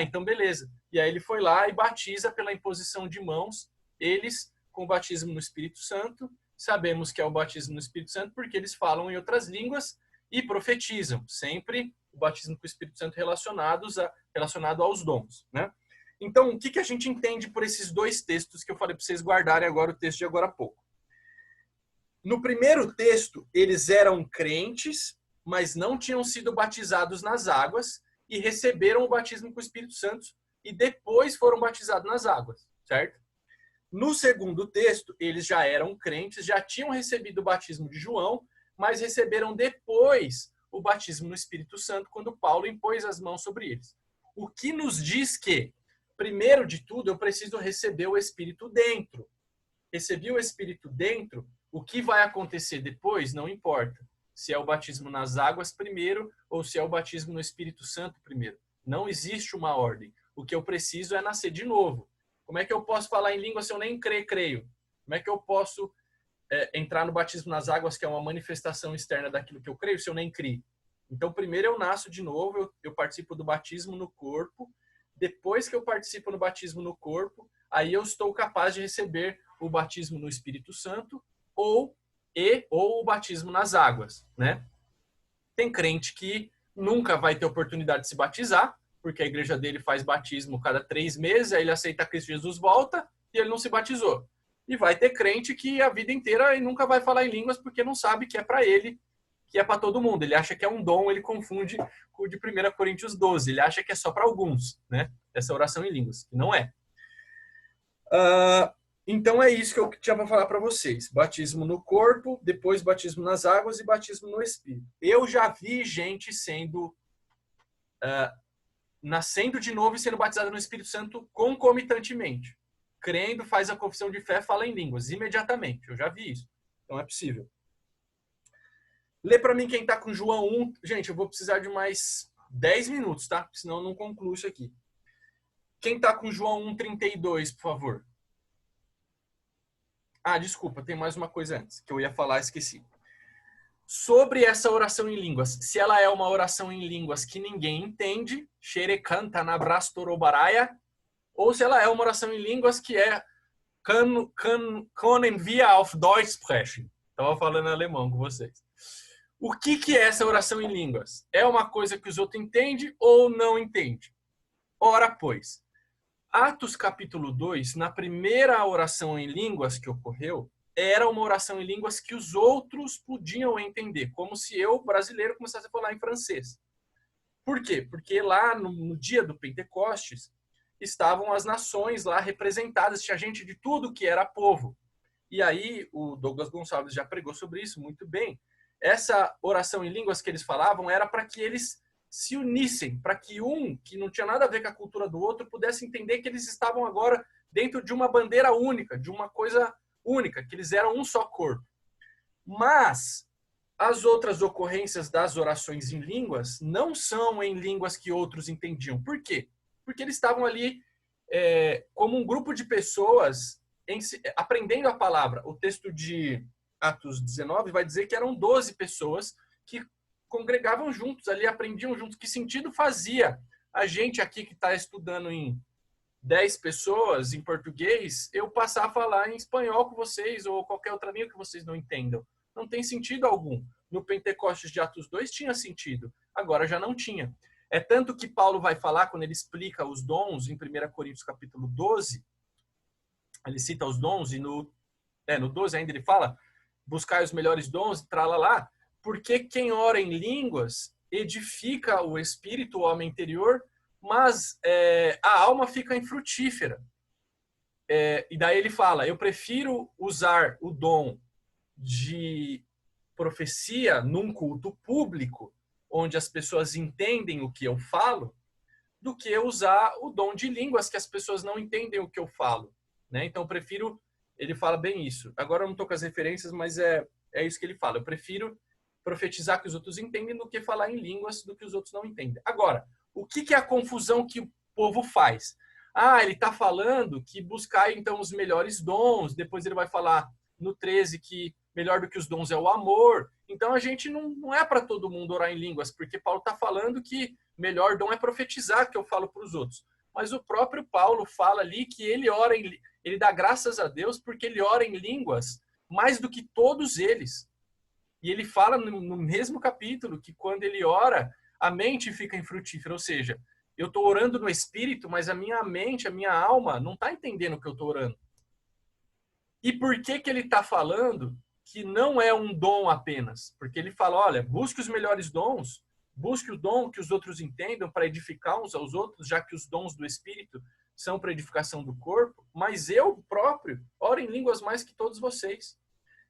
Então beleza. E aí ele foi lá e batiza pela imposição de mãos, eles com o batismo no Espírito Santo. Sabemos que é o batismo no Espírito Santo porque eles falam em outras línguas e profetizam. Sempre o batismo com o Espírito Santo relacionado aos dons, né? Então, o que a gente entende por esses dois textos que eu falei para vocês guardarem agora, o texto de agora há pouco? No primeiro texto, eles eram crentes, mas não tinham sido batizados nas águas e receberam o batismo com o Espírito Santo e depois foram batizados nas águas, certo? No segundo texto, eles já eram crentes, já tinham recebido o batismo de João, mas receberam depois o batismo no Espírito Santo quando Paulo impôs as mãos sobre eles. O que nos diz que, primeiro de tudo, eu preciso receber o Espírito dentro. Recebi o Espírito dentro, o que vai acontecer depois não importa. Se é o batismo nas águas primeiro ou se é o batismo no Espírito Santo primeiro. Não existe uma ordem. O que eu preciso é nascer de novo. Como é que eu posso falar em língua se eu nem creio? Como é que eu posso entrar no batismo nas águas, que é uma manifestação externa daquilo que eu creio, se eu nem crio? Então, primeiro eu nasço de novo, eu participo do batismo no corpo. Depois que eu participo no batismo no corpo, aí eu estou capaz de receber o batismo no Espírito Santo ou o batismo nas águas, né? Tem crente que nunca vai ter oportunidade de se batizar, porque a igreja dele faz batismo cada 3 meses, aí ele aceita Cristo Jesus, volta e ele não se batizou. E vai ter crente que a vida inteira ele nunca vai falar em línguas porque não sabe que é para ele, que é para todo mundo. Ele acha que é um dom, ele confunde com o de 1 Coríntios 12. Ele acha que é só para alguns, né? Essa oração em línguas, que não é. Então é isso que eu tinha para falar para vocês. Batismo no corpo, depois batismo nas águas e batismo no Espírito. Eu já vi gente nascendo de novo e sendo batizada no Espírito Santo concomitantemente. Crendo, faz a confissão de fé, fala em línguas imediatamente. Eu já vi isso. Então é possível. Lê para mim quem está com João 1. Gente, eu vou precisar de mais 10 minutos, tá? Senão eu não concluo isso aqui. Quem está com João 1,32, por favor? Desculpa, tem mais uma coisa antes que eu ia falar, esqueci. Sobre essa oração em línguas, se ela é uma oração em línguas que ninguém entende, Sherekanta na Brastorobaraya, ou se ela é uma oração em línguas que é können wir auf Deutsch sprechen. Estava falando alemão com vocês. O que é essa oração em línguas? É uma coisa que os outros entendem ou não entendem? Ora, pois, Atos capítulo 2, na primeira oração em línguas que ocorreu, era uma oração em línguas que os outros podiam entender, como se eu, brasileiro, começasse a falar em francês. Por quê? Porque lá no dia do Pentecostes estavam as nações lá representadas, tinha gente de tudo que era povo. E aí o Douglas Gonçalves já pregou sobre isso muito bem. Essa oração em línguas que eles falavam era para que eles se unissem, para que um, que não tinha nada a ver com a cultura do outro, pudesse entender que eles estavam agora dentro de uma bandeira única, de uma coisa única, que eles eram um só corpo. Mas as outras ocorrências das orações em línguas não são em línguas que outros entendiam. Por quê? Porque eles estavam ali como um grupo de pessoas aprendendo a palavra. O texto de Atos 19 vai dizer que eram 12 pessoas que congregavam juntos ali, aprendiam juntos. Que sentido fazia a gente aqui que está estudando em 10 pessoas em português, eu passar a falar em espanhol com vocês ou qualquer outra língua que vocês não entendam? Não tem sentido algum. No Pentecostes de Atos 2 tinha sentido, agora já não tinha. É tanto que Paulo vai falar, quando ele explica os dons, em 1 Coríntios capítulo 12, ele cita os dons, e no 12 ainda ele fala, buscai os melhores dons, tralalá, porque quem ora em línguas edifica o espírito, o homem interior, mas a alma fica infrutífera. E daí ele fala, eu prefiro usar o dom de profecia num culto público, onde as pessoas entendem o que eu falo, do que usar o dom de línguas que as pessoas não entendem o que eu falo. Né? Então, eu prefiro... Ele fala bem isso. Agora eu não estou com as referências, mas é isso que ele fala. Eu prefiro profetizar que os outros entendem do que falar em línguas do que os outros não entendem. Agora, o que é a confusão que o povo faz? Ele está falando que buscar, então, os melhores dons. Depois ele vai falar no 13 que melhor do que os dons é o amor. Então, a gente não é para todo mundo orar em línguas, porque Paulo está falando que melhor dom é profetizar, que eu falo para os outros. Mas o próprio Paulo fala ali que ele dá graças a Deus porque ele ora em línguas mais do que todos eles. E ele fala no mesmo capítulo que quando ele ora, a mente fica infrutífera. Ou seja, eu estou orando no espírito, mas a minha mente, a minha alma não está entendendo o que eu estou orando. E por que ele está falando que não é um dom apenas? Porque ele fala, olha, busque os melhores dons, busque o dom que os outros entendam para edificar uns aos outros, já que os dons do espírito são para edificação do corpo, mas eu próprio oro em línguas mais que todos vocês.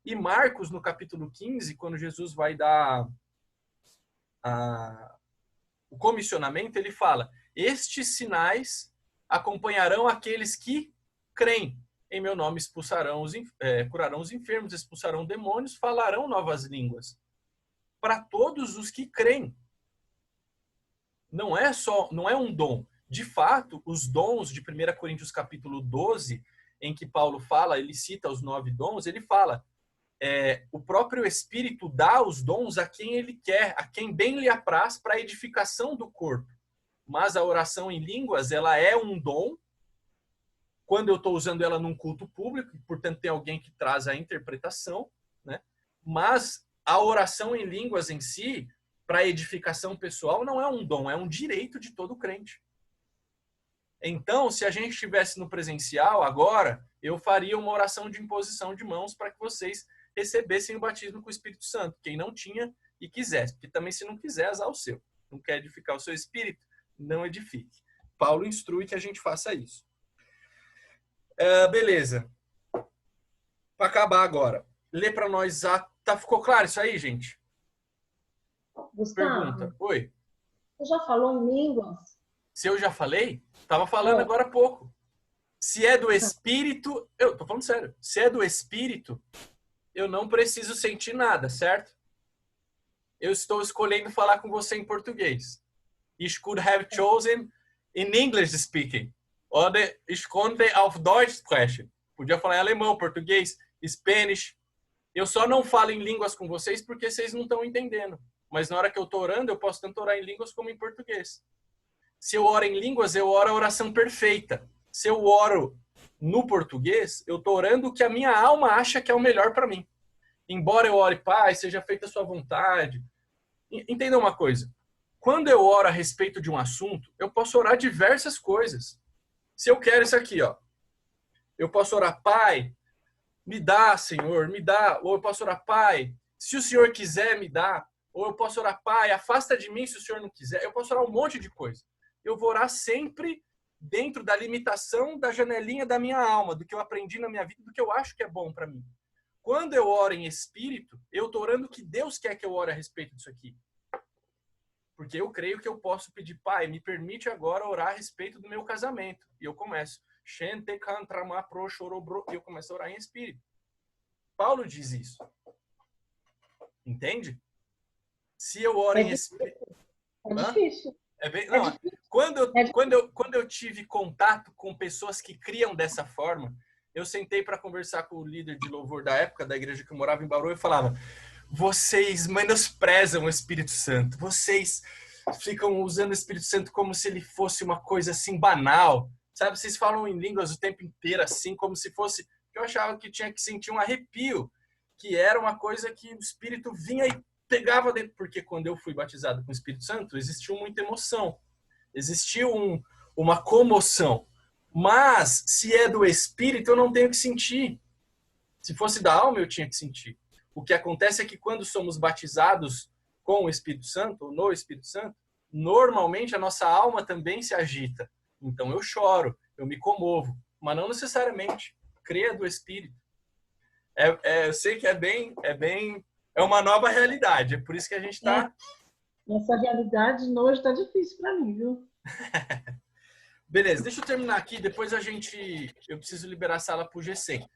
E Marcos, no capítulo 15, quando Jesus vai dar o comissionamento, ele fala, estes sinais acompanharão aqueles que creem. Em meu nome curarão os enfermos, expulsarão demônios, falarão novas línguas. Para todos os que creem. Não é um dom. De fato, os dons de 1 Coríntios capítulo 12, em que Paulo fala, ele cita os 9 dons, ele fala, o próprio Espírito dá os dons a quem ele quer, a quem bem lhe apraz para a edificação do corpo. Mas a oração em línguas, ela é um dom, quando eu estou usando ela num culto público, portanto tem alguém que traz a interpretação, né? Mas a oração em línguas em si, para edificação pessoal, não é um dom, é um direito de todo crente. Então, se a gente estivesse no presencial agora, eu faria uma oração de imposição de mãos para que vocês recebessem o batismo com o Espírito Santo, quem não tinha e quisesse, porque também se não quiser, azar o seu. Não quer edificar o seu espírito, não edifique. Paulo instrui que a gente faça isso. Beleza. Para acabar agora, lê para nós ficou claro isso aí, gente? Gustavo, pergunta. Oi. Você já falou em línguas? Se eu já falei? Estava falando agora há pouco. Se é do Espírito... Eu tô falando sério. Se é do Espírito, eu não preciso sentir nada, certo? Eu estou escolhendo falar com você em português. Ich could have chosen in English speaking. Oder ich konnte auf Deutsch sprechen. Podia falar em alemão, português, Spanish. Eu só não falo em línguas com vocês porque vocês não estão entendendo. Mas na hora que eu estou orando, eu posso tanto orar em línguas como em português. Se eu oro em línguas, eu oro a oração perfeita. Se eu oro no português, eu estou orando o que a minha alma acha que é o melhor para mim. Embora eu ore, Pai, seja feita a sua vontade. Entenda uma coisa. Quando eu oro a respeito de um assunto, eu posso orar diversas coisas. Se eu quero isso aqui, ó, eu posso orar, Pai, me dá, Senhor, me dá. Ou eu posso orar, Pai, se o Senhor quiser, me dá. Ou eu posso orar, Pai, afasta de mim se o Senhor não quiser. Eu posso orar um monte de coisa. Eu vou orar sempre dentro da limitação da janelinha da minha alma, do que eu aprendi na minha vida, do que eu acho que é bom para mim. Quando eu oro em espírito, eu estou orando que Deus quer que eu ore a respeito disso aqui. Porque eu creio que eu posso pedir, Pai, me permite agora orar a respeito do meu casamento. E eu começo. E eu começo a orar em espírito. Paulo diz isso. Entende? Se eu oro em espírito... É difícil. Não, quando eu tive contato com pessoas que criam dessa forma, eu sentei para conversar com o líder de louvor da época, da igreja que eu morava em Bauru, e falava, vocês menosprezam o Espírito Santo, vocês ficam usando o Espírito Santo como se ele fosse uma coisa assim banal, sabe? Vocês falam em línguas o tempo inteiro assim, como se fosse... Eu achava que tinha que sentir um arrepio, que era uma coisa que o Espírito vinha e pegava dentro, porque quando eu fui batizado com o Espírito Santo, existiu muita emoção, existiu uma comoção, mas se é do Espírito, eu não tenho que sentir. Se fosse da alma, eu tinha que sentir. O que acontece é que quando somos batizados com o Espírito Santo, ou no Espírito Santo, normalmente a nossa alma também se agita. Então eu choro, eu me comovo, mas não necessariamente. Creia do Espírito. Eu sei que é uma nova realidade, é por isso que a gente está... Essa realidade hoje está difícil para mim, viu? Beleza, deixa eu terminar aqui, depois eu preciso liberar a sala para o G100.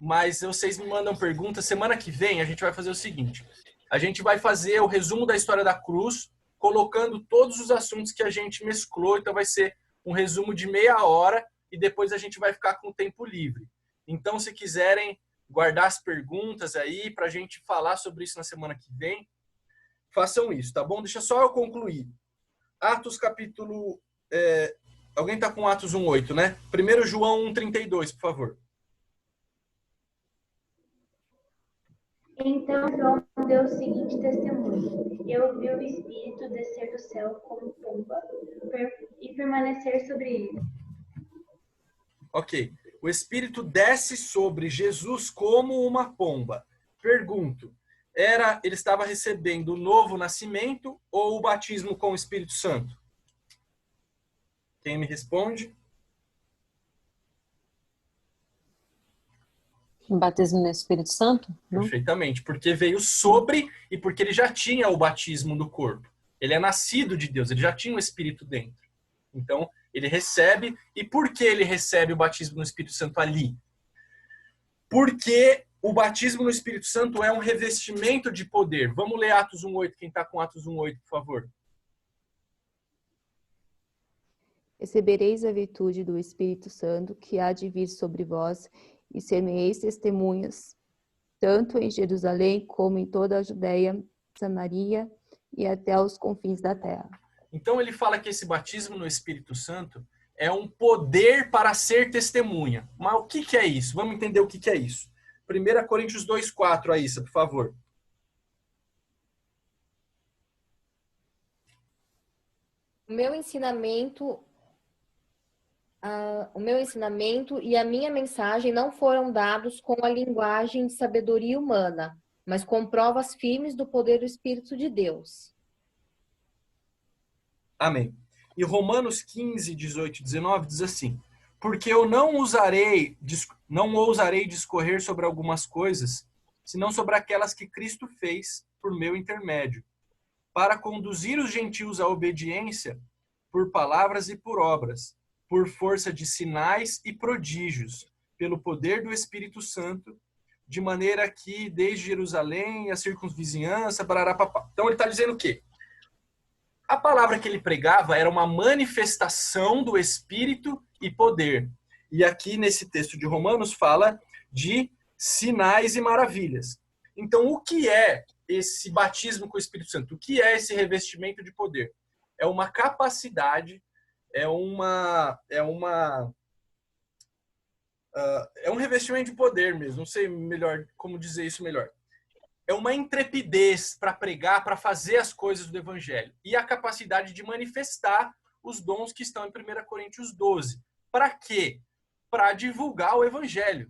Mas vocês me mandam perguntas, semana que vem a gente vai fazer o seguinte, a gente vai fazer o resumo da história da cruz, colocando todos os assuntos que a gente mesclou, então vai ser um resumo de meia hora e depois a gente vai ficar com o tempo livre. Então, se quiserem guardar as perguntas aí para a gente falar sobre isso na semana que vem, façam isso, tá bom? Deixa só eu concluir. Atos capítulo... alguém está com Atos 1:8, né? 1 João 1:32, por favor. Então João deu o seguinte testemunho: eu vi o Espírito descer do céu como pomba e permanecer sobre ele. Ok. O Espírito desce sobre Jesus como uma pomba. Pergunto, ele estava recebendo o novo nascimento ou o batismo com o Espírito Santo? Quem me responde? O batismo no Espírito Santo? Não? Perfeitamente, porque veio sobre e porque ele já tinha o batismo no corpo. Ele é nascido de Deus, ele já tinha o Espírito dentro. Então, ele recebe. E por que ele recebe o batismo no Espírito Santo ali? Porque o batismo no Espírito Santo é um revestimento de poder. Vamos ler Atos 1:8, quem está com Atos 1:8, por favor. Recebereis a virtude do Espírito Santo, que há de vir sobre vós, e ser-me-eis testemunhas, tanto em Jerusalém como em toda a Judéia, Samaria e até aos confins da terra. Então ele fala que esse batismo no Espírito Santo é um poder para ser testemunha. Mas o que é isso? Vamos entender o que é isso. 1 Coríntios 2:4, Aissa, por favor. O meu ensinamento e a minha mensagem não foram dados com a linguagem de sabedoria humana, mas com provas firmes do poder do Espírito de Deus. Amém. E Romanos 15, 18 e 19 diz assim: porque eu não ousarei discorrer sobre algumas coisas, senão sobre aquelas que Cristo fez por meu intermédio, para conduzir os gentios à obediência por palavras e por obras, por força de sinais e prodígios, pelo poder do Espírito Santo, de maneira que desde Jerusalém, a circunvizinhança, bararapapá. Então ele está dizendo o quê? A palavra que ele pregava era uma manifestação do Espírito e poder. E aqui nesse texto de Romanos fala de sinais e maravilhas. Então o que é esse batismo com o Espírito Santo? O que é esse revestimento de poder? É uma capacidade, é um revestimento de poder mesmo. Não sei melhor como dizer isso melhor. é uma intrepidez para pregar, para fazer as coisas do evangelho. E a capacidade de manifestar os dons que estão em 1 Coríntios 12. Para quê? Para divulgar o evangelho.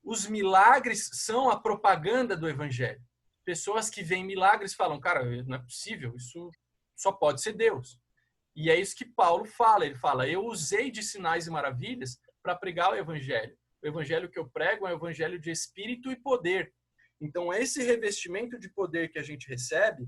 Os milagres são a propaganda do evangelho. Pessoas que veem milagres falam, cara, não é possível, isso só pode ser Deus. E é isso que Paulo fala. Ele fala, eu usei de sinais e maravilhas para pregar o evangelho. O evangelho que eu prego é um evangelho de espírito e poder. Então, esse revestimento de poder que a gente recebe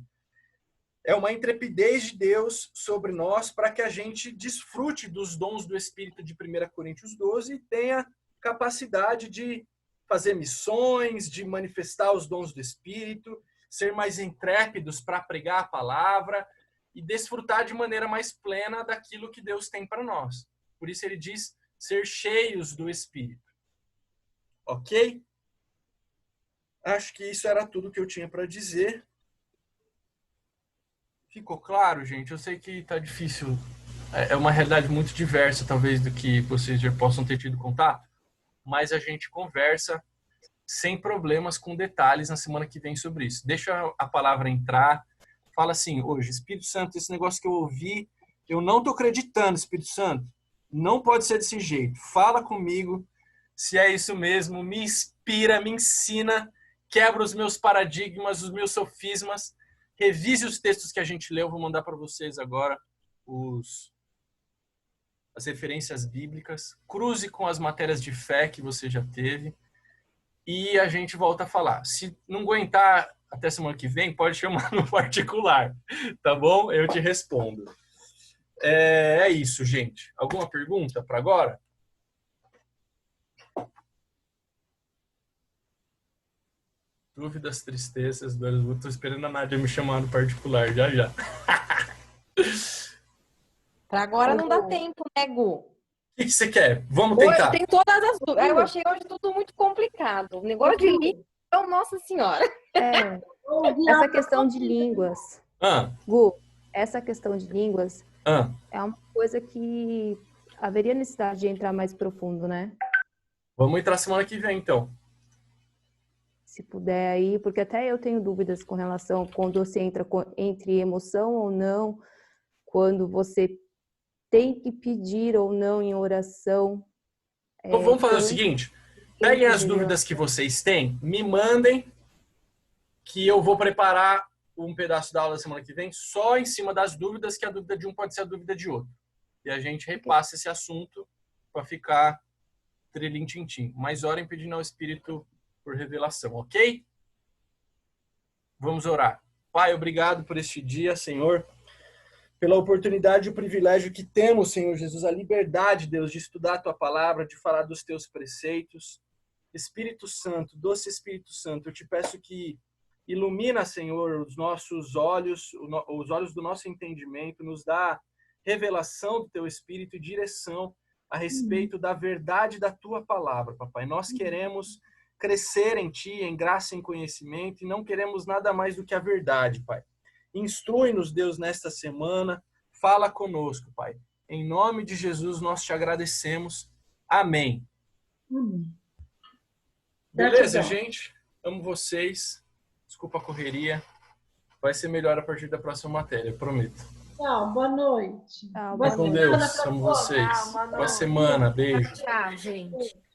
é uma intrepidez de Deus sobre nós para que a gente desfrute dos dons do Espírito de 1 Coríntios 12 e tenha capacidade de fazer missões, de manifestar os dons do Espírito, ser mais intrépidos para pregar a palavra e desfrutar de maneira mais plena daquilo que Deus tem para nós. Por isso ele diz ser cheios do Espírito. Ok? Acho que isso era tudo que eu tinha para dizer. Ficou claro, gente? Eu sei que tá difícil. É uma realidade muito diversa, talvez, do que vocês já possam ter tido contato. Mas a gente conversa sem problemas, com detalhes, na semana que vem sobre isso. Deixa a palavra entrar. Fala assim, hoje, Espírito Santo, esse negócio que eu ouvi, eu não tô acreditando, Espírito Santo. Não pode ser desse jeito. Fala comigo se é isso mesmo. Me inspira, me ensina. Quebra os meus paradigmas, os meus sofismas. Revise os textos que a gente leu. Vou mandar para vocês agora as referências bíblicas. Cruze com as matérias de fé que você já teve. E a gente volta a falar. Se não aguentar até semana que vem, pode chamar no particular. Tá bom? Eu te respondo. É isso, gente. Alguma pergunta para agora? Dúvidas, tristezas, dores. Estou esperando a Nádia me chamar no particular, já. Para agora não dá tempo, né, Gu? O que você quer? Vamos tentar. Eu tenho todas as dúvidas. Eu achei hoje tudo muito complicado. O negócio de língua, nossa senhora. Essa questão de línguas. Gu, essa questão de línguas é uma coisa que haveria necessidade de entrar mais profundo, né? Vamos entrar semana que vem, então. Se puder aí, porque até eu tenho dúvidas com relação quando você entra entre emoção ou não, quando você tem que pedir ou não em oração. Então vamos fazer o seguinte, peguem as dúvidas que vocês têm, me mandem, que eu vou preparar um pedaço da aula da semana que vem só em cima das dúvidas, que a dúvida de um pode ser a dúvida de outro. E a gente repassa esse assunto para ficar trilim-tim-tim. Mas orem pedindo ao Espírito por revelação, ok? Vamos orar. Pai, obrigado por este dia, Senhor, pela oportunidade e o privilégio que temos, Senhor Jesus, a liberdade, Deus, de estudar a Tua palavra, de falar dos Teus preceitos. Espírito Santo, doce Espírito Santo, eu te peço que ilumina, Senhor, os nossos olhos, os olhos do nosso entendimento, nos dá revelação do Teu Espírito e direção a respeito da verdade da Tua palavra, Papai. Nós queremos crescer em Ti, em graça e em conhecimento, e não queremos nada mais do que a verdade, Pai. Instrui-nos, Deus, nesta semana. Fala conosco, Pai. Em nome de Jesus, nós te agradecemos. Amém. Beleza, gente? Amo vocês. Desculpa a correria. Vai ser melhor a partir da próxima matéria, eu prometo. Tchau, boa noite. Tchau, Fique com Deus. Amo vocês. Boa semana. Beijo. Tchau, gente.